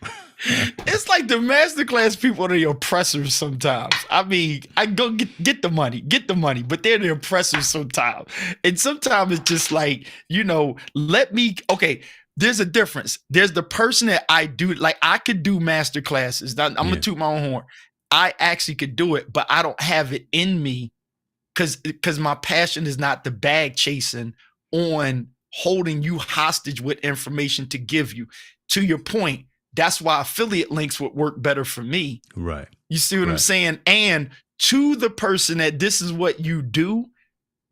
It's like the masterclass people are the oppressors sometimes. I mean, I go get the money, but they're the oppressors sometimes. And sometimes it's just like, okay, there's a difference. There's the person that I do, like I could do master classes. I'm gonna toot my own horn. I actually could do it, but I don't have it in me because my passion is not the bag chasing on holding you hostage with information to give you. To your point, that's why affiliate links would work better for me. Right. You see what I'm saying? And to the person that this is what you do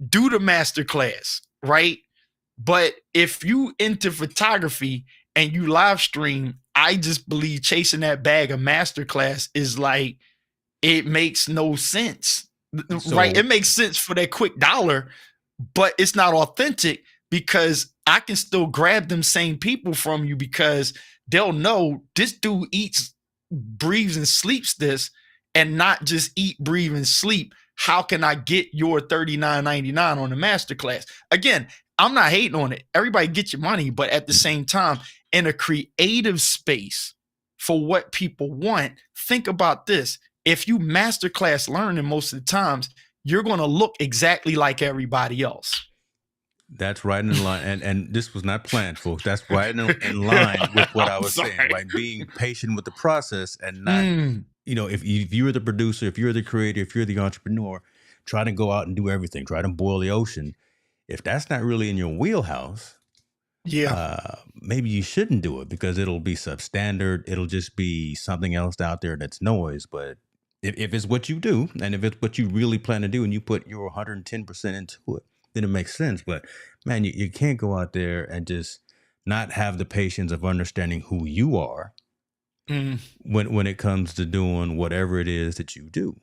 the masterclass, right? But if you into photography and you live stream, I just believe chasing that bag of masterclass is like, it makes no sense, right? It makes sense for that quick dollar, but it's not authentic, because I can still grab them same people from you, because they'll know this dude eats, breathes, and sleeps this, and not just eat, breathe, and sleep. How can I get your $39.99 on the masterclass? Again, I'm not hating on it. Everybody get your money, but at the same time, in a creative space for what people want, think about this. If you masterclass learning most of the times, you're going to look exactly like everybody else. That's right in line, and this was not planned, folks. That's right in line with what I was saying, right? Being patient with the process, and not, if you're the producer, if you're the creator, if you're the entrepreneur, try to go out and do everything, try to boil the ocean. If that's not really in your wheelhouse, maybe you shouldn't do it, because it'll be substandard. It'll just be something else out there that's noise. But if it's what you do, and if it's what you really plan to do, and you put your 110% into it, then it makes sense. But man, you can't go out there and just not have the patience of understanding who you are when it comes to doing whatever it is that you do.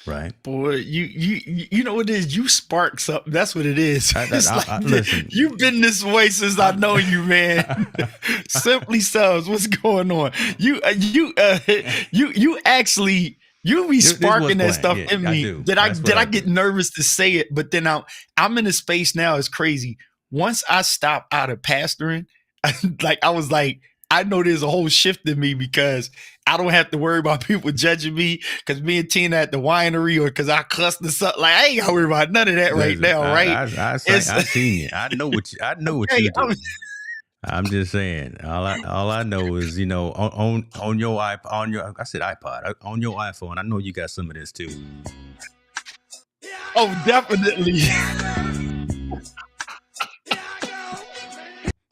Right. Boy, you know what it is? You spark something. That's what it is. It's like Listen. you've been this way since I know you, man. Simply Subs, what's going on? You actually you be sparking that stuff in me. Did I get nervous to say it? But then I'm in a space now. It's crazy. Once I stopped out of pastoring, I was like, I know there's a whole shift in me because I don't have to worry about people judging me because me and Tina at the winery or because I cussed or something. Like I ain't gotta worry about none of that right now, right? I seen you. I know what you do. I'm just saying. All I know is, you know, on your iPod, I said iPod, on your iPhone. I know you got some of this too. Oh, definitely.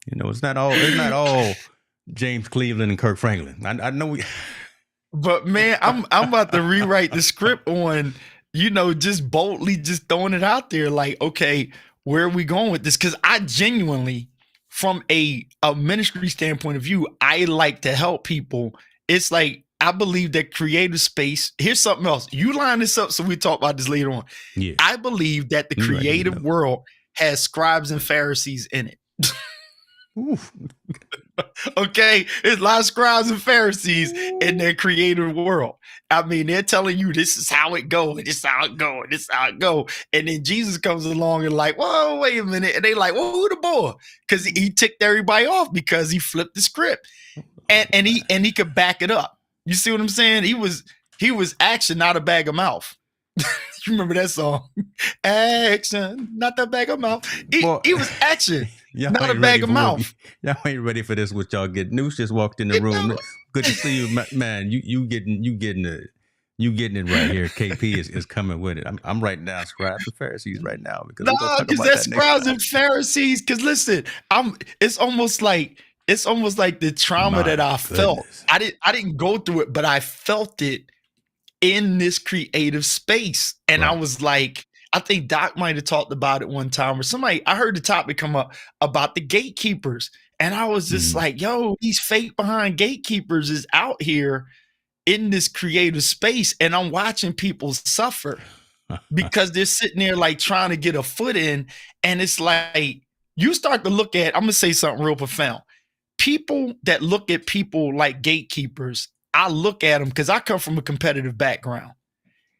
You know, it's not all James Cleveland and Kirk Franklin. I know but man, I'm about to rewrite the script on, you know, just boldly just throwing it out there. Like, okay, where are we going with this? Because I genuinely, from a ministry standpoint of view, I like to help people. It's like I believe that creative space. Here's something else. You line this up so we talk about this later on. Yeah. I believe that the creative world has scribes and Pharisees in it. Okay, there's a lot of scribes and Pharisees in their creative world. I mean, they're telling you this is how it goes, this is how it goes, this is how it goes. And then Jesus comes along and like, whoa, wait a minute. And they like, well, who the boy? Because he ticked everybody off because he flipped the script. And he could back it up. You see what I'm saying? He was action, not a bag of mouth. You remember that song? Action, not that bag of mouth. He was action, not a bag of mouth. Y'all ain't ready for this. What y'all get? Noose just walked in the room. Good to see you, man. You getting it right here. KP is coming with it. I'm writing down scribes and Pharisees right now because that's scribes and Pharisees. Because listen, it's almost like the trauma that I felt. I didn't go through it, but I felt it in this creative space. And right. I was like, I think Doc might have talked about it one time or I heard the topic come up about the gatekeepers. And I was just like, yo, these fake behind gatekeepers is out here in this creative space. And I'm watching people suffer because they're sitting there like trying to get a foot in. And it's like, you start to look at, I'm going to say something real profound. People that look at people like gatekeepers, I look at them because I come from a competitive background.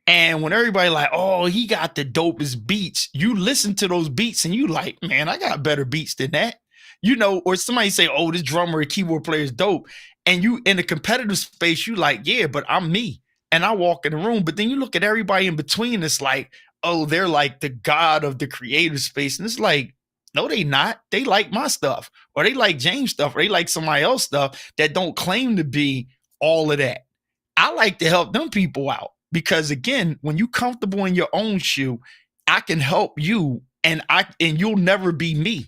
And when everybody like, oh, he got the dopest beats, you listen to those beats and you like, man, I got better beats than that. You know, or somebody say, oh, this drummer or keyboard player is dope. And you in a competitive space, you like, yeah, but I'm me. And I walk in the room. But then you look at everybody in between, it's like, oh, they're like the god of the creative space. And it's like, no, they not. They like my stuff, or they like James stuff, or they like somebody else stuff that don't claim to be all of that. I like to help them people out because again, when you comfortable in your own shoe, I can help you and you'll never be me.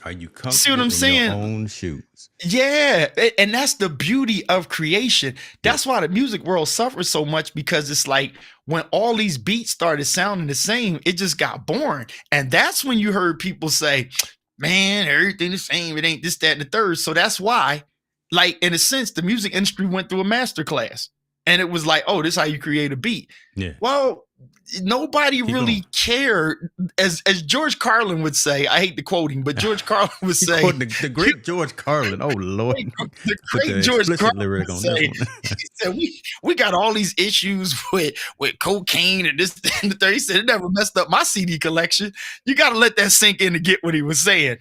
Are you comfortable See what I'm saying? Your own shoes? Yeah. And that's the beauty of creation. That's why the music world suffers so much, because it's like when all these beats started sounding the same, it just got boring. And that's when you heard people say, man, everything the same. It ain't this, that, and the third. So that's why, like, in a sense, the music industry went through a masterclass and it was like, oh, this is how you create a beat. Yeah. Well, nobody really cared. As George Carlin would say, I hate the quoting, but George Carlin would say, the great George Carlin. Oh Lord, the great George Carlin would say, he said, we got all these issues with cocaine and this and the third. He said it never messed up my CD collection. You got to let that sink in to get what he was saying.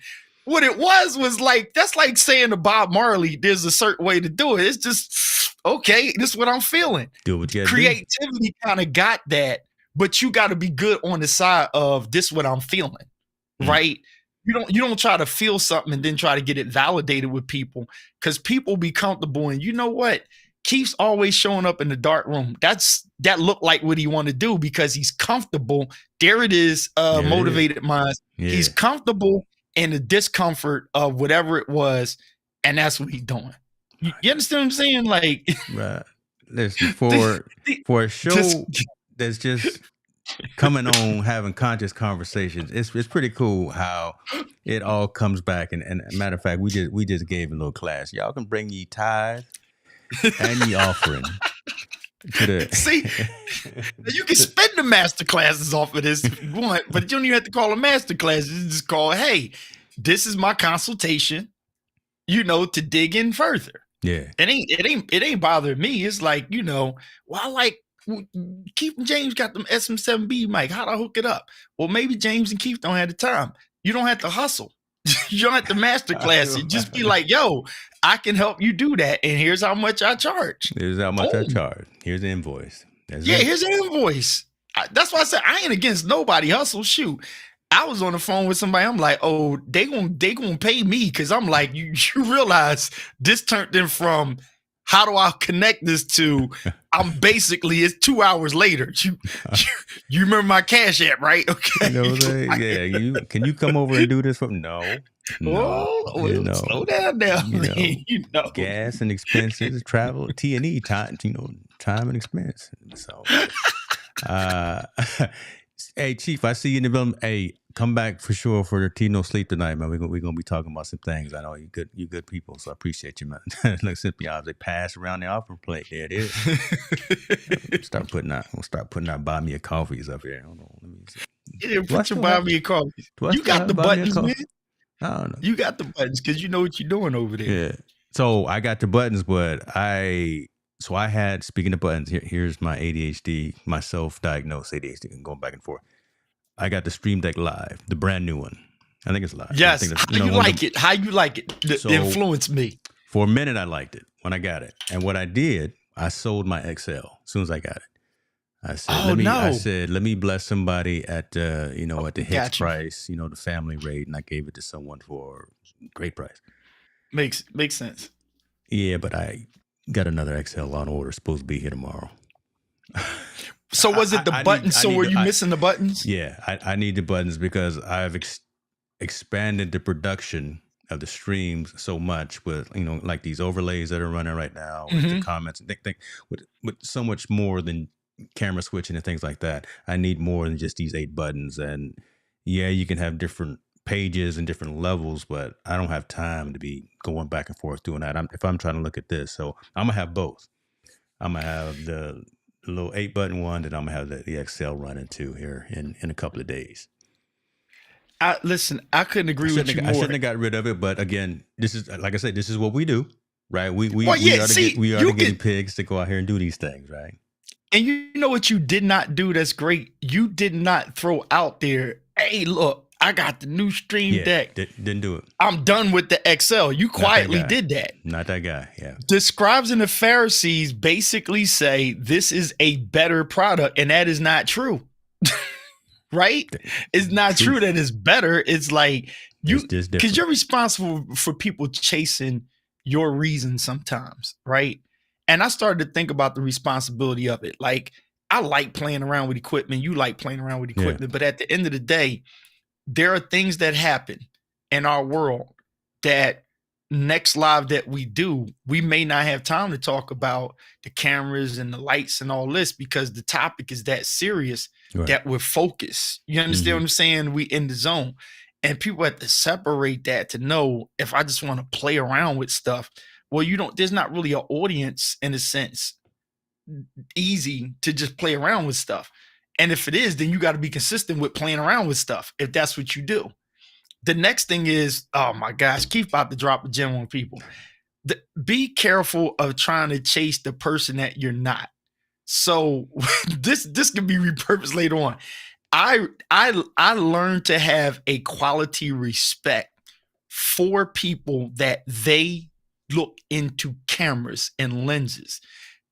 What it was like, that's like saying to Bob Marley, there's a certain way to do it. It's just, okay, this is what I'm feeling. Do what you Creativity kind of got that, but you got to be good on the side of this what I'm feeling, right? You don't try to feel something and then try to get it validated with people, because people be comfortable. And you know what? Keith's always showing up in the dark room. That looked like what he want to do because he's comfortable. There it is, motivated minds. Yeah. He's comfortable in the discomfort of whatever it was, and that's what he's doing. You understand what I'm saying? Like, right. Listen, for a show that's just coming on, having conscious conversations, it's pretty cool how it all comes back. And matter of fact, we just gave a little class. Y'all can bring ye tithe and ye offering, to See, the you can spend the master classes off of this if you want, but you don't even have to call them master classes. You just call, hey, this is my consultation, to dig in further. yeah. It ain't bothering me. It's like, well, I like Keith and James got them SM7B mic. How'd I hook it up? Well, maybe James and Keith don't have the time. You don't have to hustle. You don't have to master class it. Just be like, yo, I can help you do that. And here's how much I charge. Here's how much I charge. Here's the invoice. Here's an invoice. That's why I said I ain't against nobody hustle. Shoot. I was on the phone with somebody. I'm like, oh, they gonna pay me, because I'm like, you realize this turned in from how do I connect this to I'm basically it's 2 hours later. You remember my Cash App, right? Okay. You know what I'm saying? Yeah, can you come over and do this for me? No. Slow down now. Gas and expenses, travel, T&E, time, time and expense. So hey, Chief, I see you in the building. Hey, come back for sure for the Tino Sleep tonight, man. We're gonna be talking about some things. I know you good people, so I appreciate you, man. Look, simply they pass around the offer plate. There it is. We'll start putting out buy me a coffees up here. Hold on, let me see. Yeah, put your buy me a coffee. You got the buttons, man. I don't know. You got the buttons because you know what you're doing over there. Yeah. So I got the buttons, but I had, speaking of buttons, here's my ADHD, my self-diagnosed ADHD, and going back and forth. I got the Stream Deck Live, the brand new one. I think it's live. Yes. How you like it? Influence me. For a minute, I liked it when I got it. And what I did, I sold my XL as soon as I got it. I said, let me bless somebody at the Hicks price, the family rate, and I gave it to someone for a great price. Makes sense. Yeah, but I got another XL on order, supposed to be here tomorrow. So was it the buttons? So were you missing the buttons? Yeah, I need the buttons because I've expanded the production of the streams so much with, like these overlays that are running right now, with the comments, and with so much more than camera switching and things like that. I need more than just these 8 buttons. And yeah, you can have different pages and different levels, but I don't have time to be going back and forth doing that. If I'm trying to look at this, so I'm gonna have both. I'm gonna have the little 8-button one, and I'm gonna have the XL running too here in a couple of days. I couldn't agree with you more. I shouldn't have got rid of it, but again, this is, like I said, this is what we do, right? We are the guinea pigs to go out here and do these things, right? And you know what you did not do that's great? You did not throw out there, hey, look, I got the new Stream Deck. Didn't do it. I'm done with the XL. You quietly did that. Not that guy, yeah. The scribes and the Pharisees basically say this is a better product, and that is not true. Right? It's not true that it's better. It's like because you're responsible for people chasing your reason sometimes, right? And I started to think about the responsibility of it. Like, I like playing around with equipment. You like playing around with equipment. But at the end of the day, there are things that happen in our world that next live that we do, we may not have time to talk about the cameras and the lights and all this because the topic is that serious that we're focused. You understand what I'm saying? We in the zone. And people have to separate that to know if I just want to play around with stuff. Well, there's not really an audience in a sense easy to just play around with stuff. And if it is, then you got to be consistent with playing around with stuff if that's what you do. The next thing is, oh my gosh, Keith about to drop a gem on people. Be careful of trying to chase the person that you're not. So this can be repurposed later on. I learned to have a quality respect for people that they look into cameras and lenses.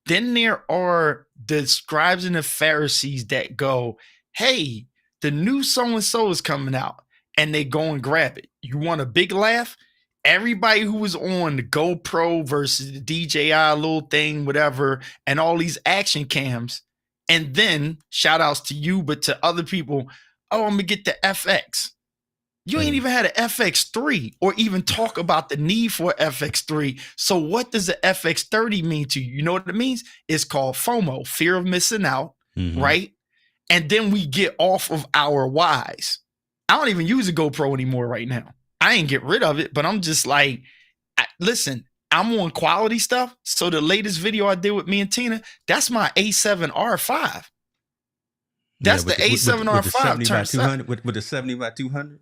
Then there are the scribes and the Pharisees that go, hey, the new so-and-so is coming out, and they go and grab it. You want a big laugh? Everybody who was on the GoPro versus the DJI little thing, whatever, and all these action cams, and then shout outs to you, but to other people, oh, I'm going to get the FX. You ain't even had an FX3 or even talk about the need for FX3. So what does the FX30 mean to you? You know what it means? It's called FOMO, fear of missing out, right? And then we get off of our whys. I don't even use a GoPro anymore right now. I ain't get rid of it, but I'm just like, listen, I'm on quality stuff. So the latest video I did with me and Tina, that's my A7R5. Yeah, That's the with the A7R5 70 by turned 200 with the 70 by 200.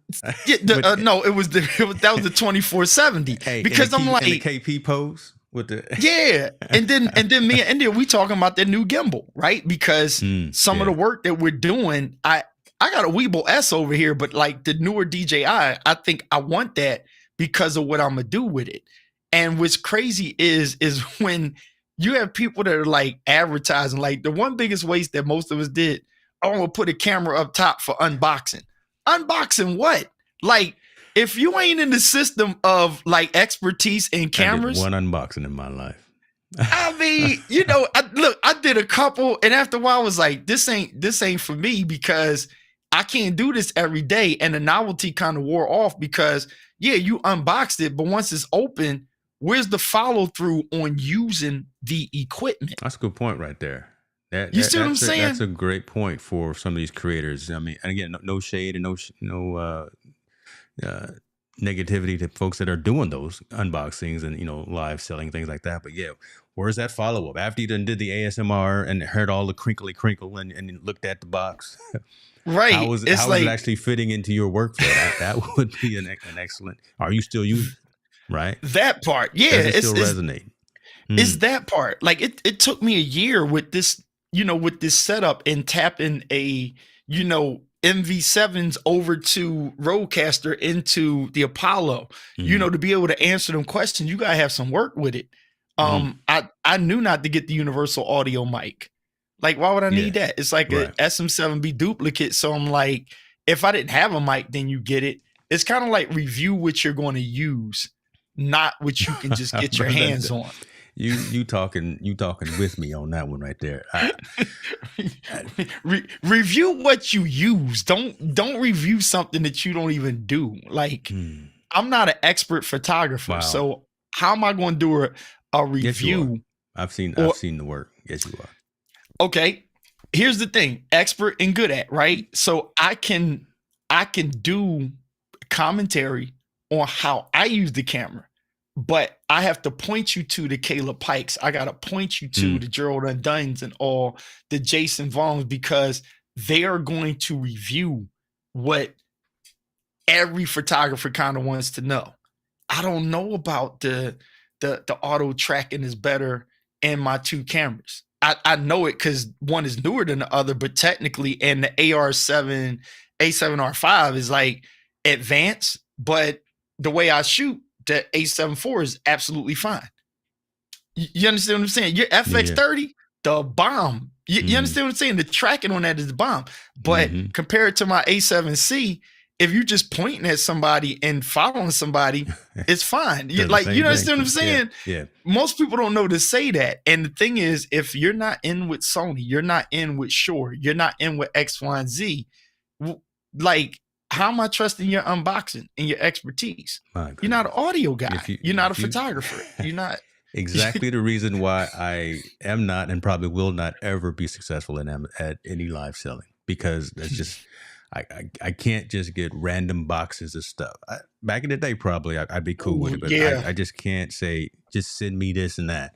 yeah, But no, it was that was the 2470 hey, because I'm in the like, KP pose with the yeah, and then me and India, we talking about that new gimbal, right? Because some of yeah. the work that we're doing, I got a Weeble S over here, but like the newer DJI, I think I want that because of what I'm gonna do with it. And what's crazy is when you have people that are like advertising, like the one biggest waste that most of us did. I'm gonna put a camera up top for unboxing. Unboxing what? Like, if you ain't in the system of like expertise in I did cameras, one unboxing in my life. I mean, you know, I did a couple, and after a while, I was like, this ain't for me because I can't do this every day, and the novelty kind of wore off because yeah, you unboxed it, but once it's open, where's the follow through on using the equipment? That's a good point right there. You see what I'm saying? That's a great point for some of these creators. I mean, and again, no shade and no negativity to folks that are doing those unboxings and live selling things like that. But yeah, where's that follow up after you done did the ASMR and heard all the crinkly crinkle and looked at the box? Right. How is it actually fitting into your workflow? That would be an excellent. Are you still using it? Right? That part? Yeah, does it still resonate? It's that part. Like it took me a year with this, with this setup and tapping a, MV7s over to Rodecaster into the Apollo, to be able to answer them questions. You gotta have some work with it. I knew not to get the universal audio mic. Like, why would I need that? It's like a SM7B duplicate. So I'm like, if I didn't have a mic, then you get it. It's kind of like review what you're going to use, not what you can just get your hands on. You talking with me on that one right there. Review what you use. Don't review something that you don't even do. Like, I'm not an expert photographer, so how am I going to do a review? Yes, you are. I've seen the work. Yes, you are. Okay, here's the thing: expert and good at, right? So I can do commentary on how I use the camera. But I have to point you to the Caleb Pikes. I got to point you to the Gerald Unduns and all the Jason Vongs because they are going to review what every photographer kind of wants to know. I don't know about the auto tracking is better in my two cameras. I know it because one is newer than the other, but technically, and the A7R5 is like advanced, but the way I shoot, the A7 IV is absolutely fine. You understand what I'm saying? Your FX30, the bomb. You understand what I'm saying? The tracking on that is the bomb. But compared to my A7C, if you're just pointing at somebody and following somebody, it's fine. You understand what I'm saying? Yeah. Most people don't know to say that. And the thing is, if you're not in with Sony, you're not in with Shure, you're not in with X, Y, and Z, like, how am I trusting your unboxing and your expertise? You're not an audio guy. You're not a photographer. You're not. Exactly the reason why I am not and probably will not ever be successful at any live selling, because that's just, I can't just get random boxes of stuff. Back in the day, probably I'd be cool with it, but I just can't say, just send me this and that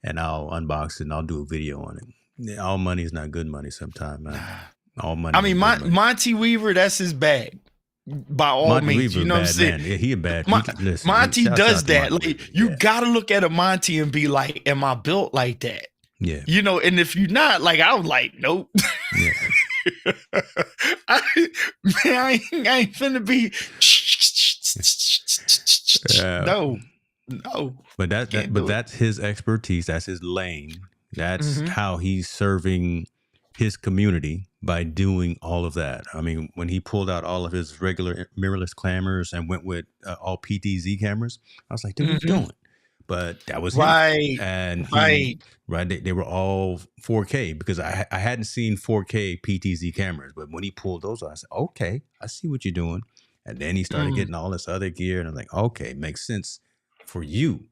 and I'll unbox it and I'll do a video on it. All money is not good money sometimes, man. All money. I mean, Monty Weaver, that's his bag. By all Monty means, Weaver, you know what I'm saying? Yeah, he a bad. Monty does that. Like, you gotta look at a Monty and be like, "Am I built like that?" Yeah. And if you're not, like, I was like, "Nope." Yeah. I ain't finna be. No. But that's his expertise. That's his lane. That's how he's serving his community by doing all of that. I mean, when he pulled out all of his regular mirrorless cameras and went with all PTZ cameras, I was like, dude, what are you doing? But that was right. Him. And they were all 4K because I hadn't seen 4K PTZ cameras. But when he pulled those, I said, okay, I see what you're doing. And then he started getting all this other gear. And I'm like, okay, makes sense for you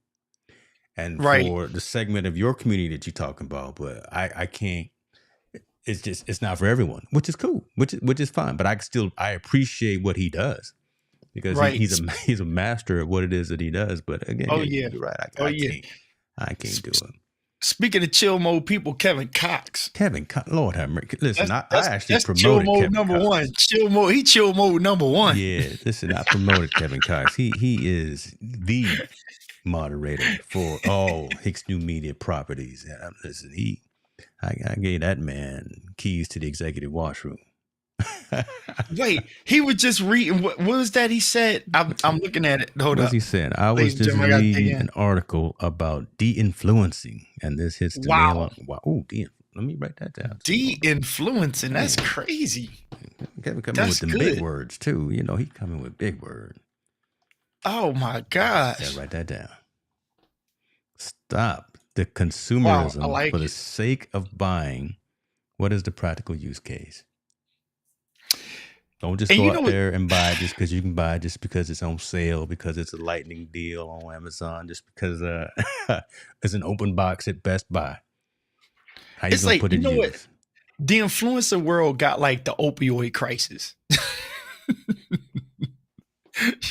and for the segment of your community that you're talking about. But I can't. It's not for everyone, which is cool, which is fine. But I appreciate what he does. because Right. he's a master at what it is that he does. But again, Oh yeah. you're right. Oh yeah. I can't do it. Speaking of chill mode people, Kevin Cox. Lord have mercy. Listen, I actually That's chill promoted mode Kevin number one. Cox. Chill mode. He chill mode number one. Yeah, listen, I promoted Kevin Cox. He is the moderator for all Hicks New Media properties. Listen, I gave that man keys to the executive washroom. Wait, he was just reading. What was that he said? I'm looking at it. Hold What's up. he saying? I was Ladies and just gentlemen, I gotta dig reading in. an article about de-influencing, and this hits the nail Wow. on. Wow, oh, let me write that down. De-influencing. That's Man. crazy. Kevin coming That's with them good. big words too. You know, he coming with big words. Oh my gosh. Yeah, write that down. Stop the consumerism like for the it. sake of buying. What is the practical use case? Don't just And go you out know what- there and buy just because you can buy, just because it's on sale, because it's a lightning deal on Amazon, just because it's an open box at Best Buy. How you It's gonna like, put you it know to what? use? The influencer world got like the opioid crisis.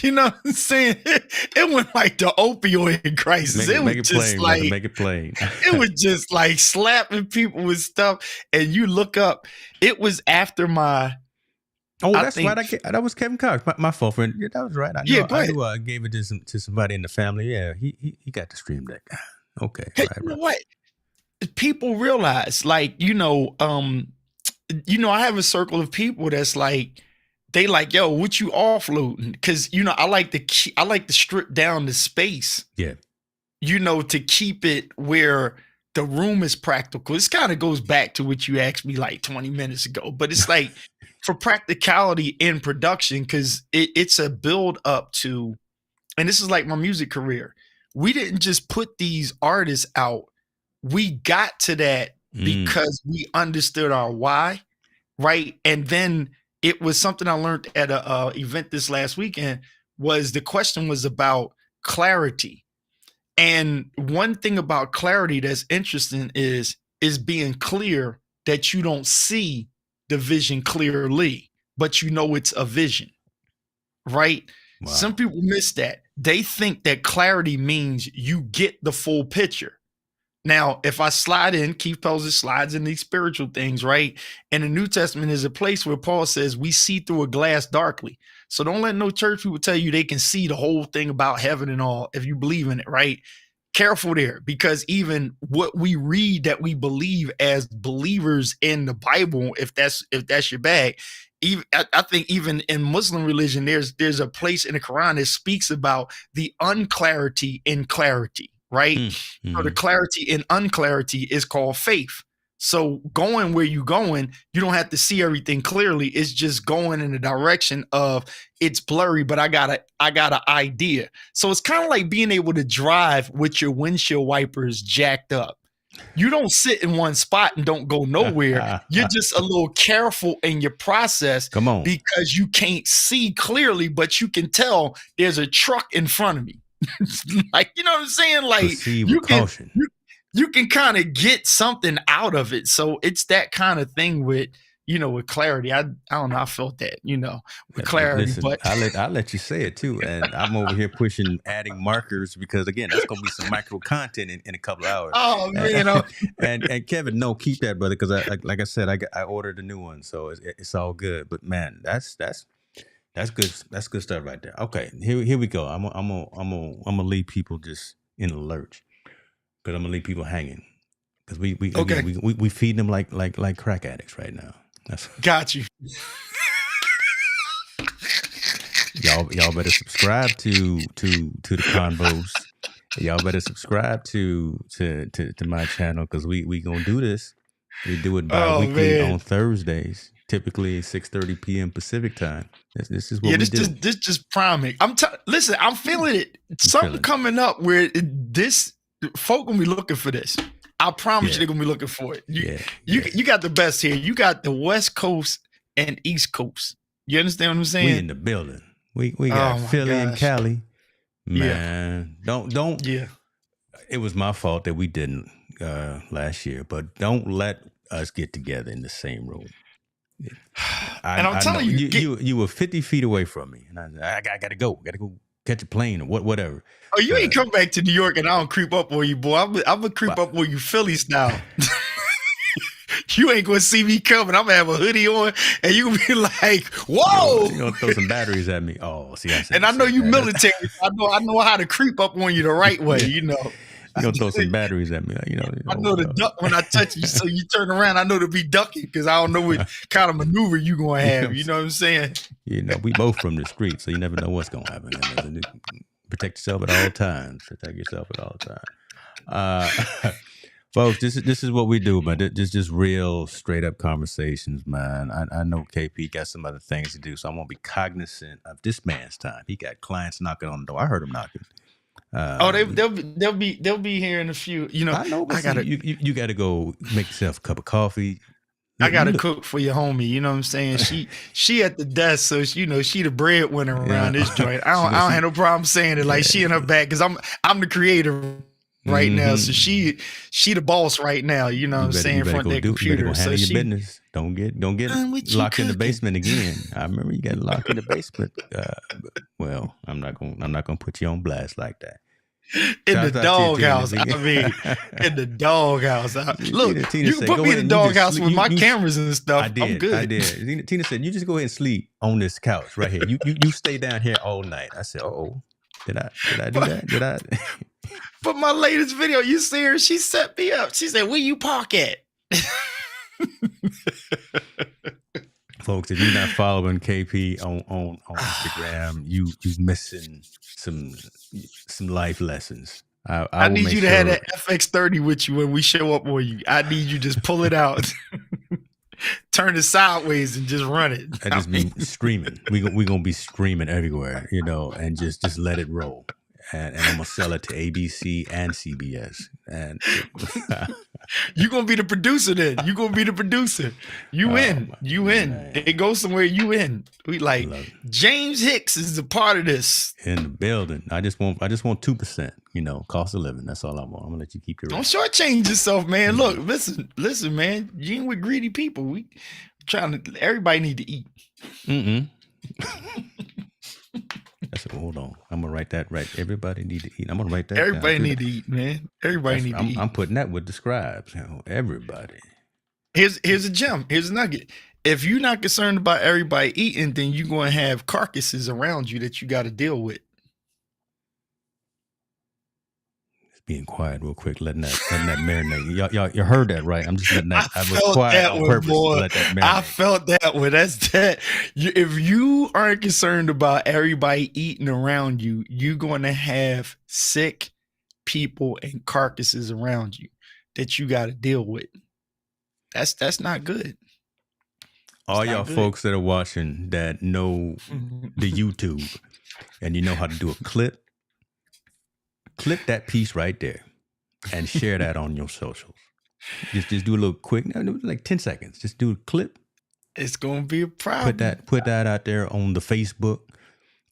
You know what I'm saying? It went like the opioid crisis. Make it plain, brother. Make it plain. It was just like slapping people with stuff. And you look up, it was after my. Oh, I that's think- right. That was Kevin Cox, my fault, friend. Yeah, that was right. I Yeah, know. go I ahead. knew I gave it to somebody in the family. Yeah, he got the stream deck. Okay, Hey, right, you know right. what? People realize, like, I have a circle of people that's like, they like, yo, what you offloading? Because I like to strip down the space. Yeah. To keep it where the room is practical. This kind of goes back to what you asked me like 20 minutes ago, but it's like for practicality in production, because it's a build up to, and this is like my music career. We didn't just put these artists out. We got to that because we understood our why, right? And then it was something I learned at a event this last weekend. Was the question was about clarity. And one thing about clarity that's interesting is being clear that you don't see the vision clearly, but you know it's a vision, right? Wow. Some people miss that. They think that clarity means you get the full picture. Now, if I slide in, Keith Pelzer slides in these spiritual things, right? And the New Testament is a place where Paul says we see through a glass darkly. So don't let no church people tell you they can see the whole thing about heaven and all if you believe in it, right? Careful there, because even what we read that we believe as believers in the Bible, if that's your bag, even I think even in Muslim religion, there's a place in the Quran that speaks about the unclarity in clarity, right? Mm-hmm. So the clarity in unclarity is called faith. So going where you're going, you don't have to see everything clearly. It's just going in the direction of it's blurry, but I got an idea. So it's kind of like being able to drive with your windshield wipers jacked up. You don't sit in one spot and don't go nowhere. You're just a little careful in your process. Come on. Because you can't see clearly, but you can tell there's a truck in front of me. Like, you know what I'm saying? Like, proceed with caution. You can kind of get something out of it. So it's that kind of thing with clarity. I don't know. I felt that, with clarity. Listen, but I'll let you say it too. And I'm over here adding markers because again, that's gonna be some micro content in a couple of hours. Oh man, and Kevin, no, keep that, brother, because like I said, I ordered a new one, so it's all good. But man, that's good. That's good stuff right there. Okay, here we go. I'm gonna leave people just in a lurch. Because I'm gonna leave people hanging. Because we feed them like crack addicts right now. Got you. Y'all better subscribe to the convos. Y'all better subscribe to my channel because we gonna do this. We do it bi-weekly on Thursdays, typically 6:30 p.m. Pacific time. This is what we do. This just priming. Listen, I'm feeling it. Something coming up where folk gonna be looking for this. I promise you they're gonna be looking for it. You got the best here. You got the West Coast and East Coast. You understand what I'm saying? We in the building. We got Philly and Cali. Man, don't. Yeah. It was my fault that we didn't last year, but don't let us get together in the same room. And I'm I know telling you, you were 50 feet away from me, and I gotta go catch a plane or whatever. oh, you ain't But come back to New York, and I don't creep up on you, boy. I'm gonna creep but up on you, Philly style. You ain't gonna see me coming. I'm gonna have a hoodie on, and you gonna be like, "Whoa!" you gonna throw some batteries at me. Oh, see, I And shouldn't I have know said you that. military. I know how to creep up on you the right way. Yeah, You know, you gonna throw some batteries at me. I know the duck when I touch you, so you turn around. I know to be ducking because I don't know what kind of maneuver you gonna you have. know, You know what I'm saying? we both from the street, so you never know what's gonna happen. And protect yourself at all times. Protect yourself at all times. Folks, this is what we do, man. Just real straight up conversations, man. I know KP got some other things to do, so I won't be cognizant of this man's time. He got clients knocking on the door. I heard him knocking. Oh, they'll be here in a few. You know, I know, but I see, gotta you got to go make yourself a cup of coffee. I You gotta look, cook for your homie. You know what I'm saying? She at the desk, so she, you know, she the breadwinner yeah. around this joint. she, I don't she, have no problem saying it. Like she in her bag because I'm the creator right now. So mm-hmm. she the boss right now. You know what I'm saying? You In better front of go that do. You better go computer. So handle your she, business. Don't get what you locked in the cooking? basement again. I remember you got locked in the basement. Well, I'm not gonna put you on blast like that. In the Shout out to you, Tina. doghouse. I mean, in the doghouse. Look, Tina you can said, put "Go me in ahead the and you just doghouse sleep." with my cameras and I stuff. I'm did. good. Tina said, "You just go ahead and sleep on this couch right here. You stay down here all night." I said, "Oh, did I do But, that? Did I?" but my latest video, you see her? She set me up. She said, "Where you park at?" Folks, if you're not following KP on Instagram, you missing some life lessons. I I will need make you to have sure. that FX30 with you when we show up on you. I need you just pull it out, turn it sideways, and just run it. I just be screaming. We gonna be screaming everywhere, and just let it roll. And I'm gonna sell it to ABC and CBS. And You're gonna be the producer then. You're gonna be the producer. You win. You win. man. It goes somewhere, you win. We like James Hicks is a part of this. In the building. I just want 2%, cost of living. That's all I want. I'm gonna let you keep your Don't shortchange yourself, man. Look, listen, man. You ain't with greedy people. We trying to everybody need to eat. Hold on. I'm gonna write that right. Everybody need to eat. I'm gonna write that Everybody down. need to eat, man. Everybody need to eat. I'm putting that with the scribes. Everybody. Here's a gem. Here's a nugget. If you're not concerned about everybody eating, then you're going to have carcasses around you that you got to deal with. Just being quiet real quick, letting that marinate. Y'all heard that right? I'm just letting that. I was quiet that on one, purpose boy. to let that marinate. I felt that one. That's that. If you aren't concerned about everybody eating around you, you're going to have sick people and carcasses around you that you got to deal with. That's not good. All y'all folks that are watching that know the YouTube and you know how to do a clip that piece right there and share that on your socials. Just do a little quick, like 10 seconds. Just do a clip. It's gonna be a problem. Put that out there on the Facebook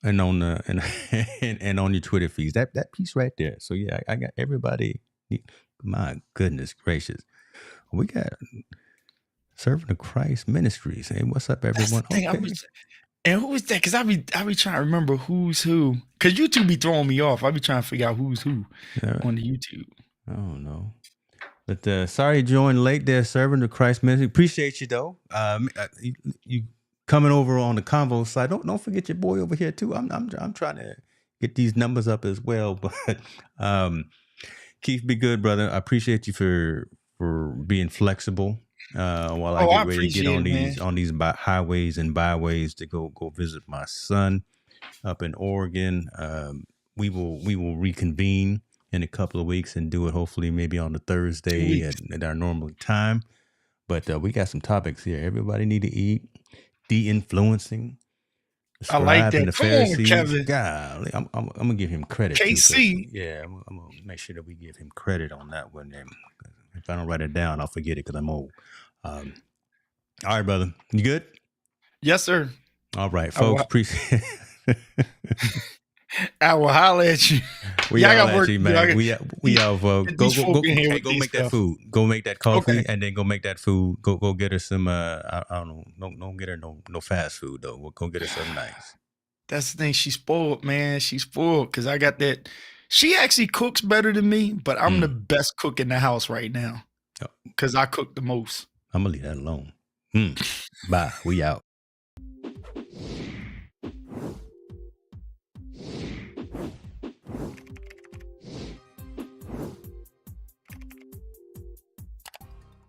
and on the and on your Twitter feeds. That piece right there. So yeah, I got everybody. My goodness gracious, we got Servant of Christ Ministries. Hey, what's up, everyone? Okay. And who is that? Because I be trying to remember who's who. Because YouTube be throwing me off. I be trying to figure out who's who on the YouTube. I don't know. But sorry you joined late there, Servant of Christ Ministry. Appreciate you though. You coming over on the convo side. Don't forget your boy over here too. I'm trying to get these numbers up as well. But Keith, be good, brother. I appreciate you for being flexible. While I get ready to get on these highways and byways to go visit my son up in Oregon. We will reconvene in a couple of weeks and do it hopefully maybe on the Thursday at our normal time. But we got some topics here. Everybody need to eat. De-influencing. I like that. And the Come Pharisees. on, Kevin. God, I'm gonna give him credit. KC. Yeah, I'm gonna make sure that we give him credit on that one. If I don't write it down, I'll forget it because I'm old. All right, brother. You good? Yes, sir. All right, folks. Appreciate I will holler at you. We Yeah, I all got at work you, to do. man. We out. Get Go these go folk go. in here Hey, with go their make that stuff. food. Go make that Okay. coffee, and then go make that food. Go get her some. I don't know. Don't get her no fast food though. Go get her something nice. That's the thing. She's spoiled, man. She's spoiled because I got that. She actually cooks better than me, but I'm the Mm. best cook in the house right now Oh, because I cook the most. I'm gonna leave that alone. Bye. We out.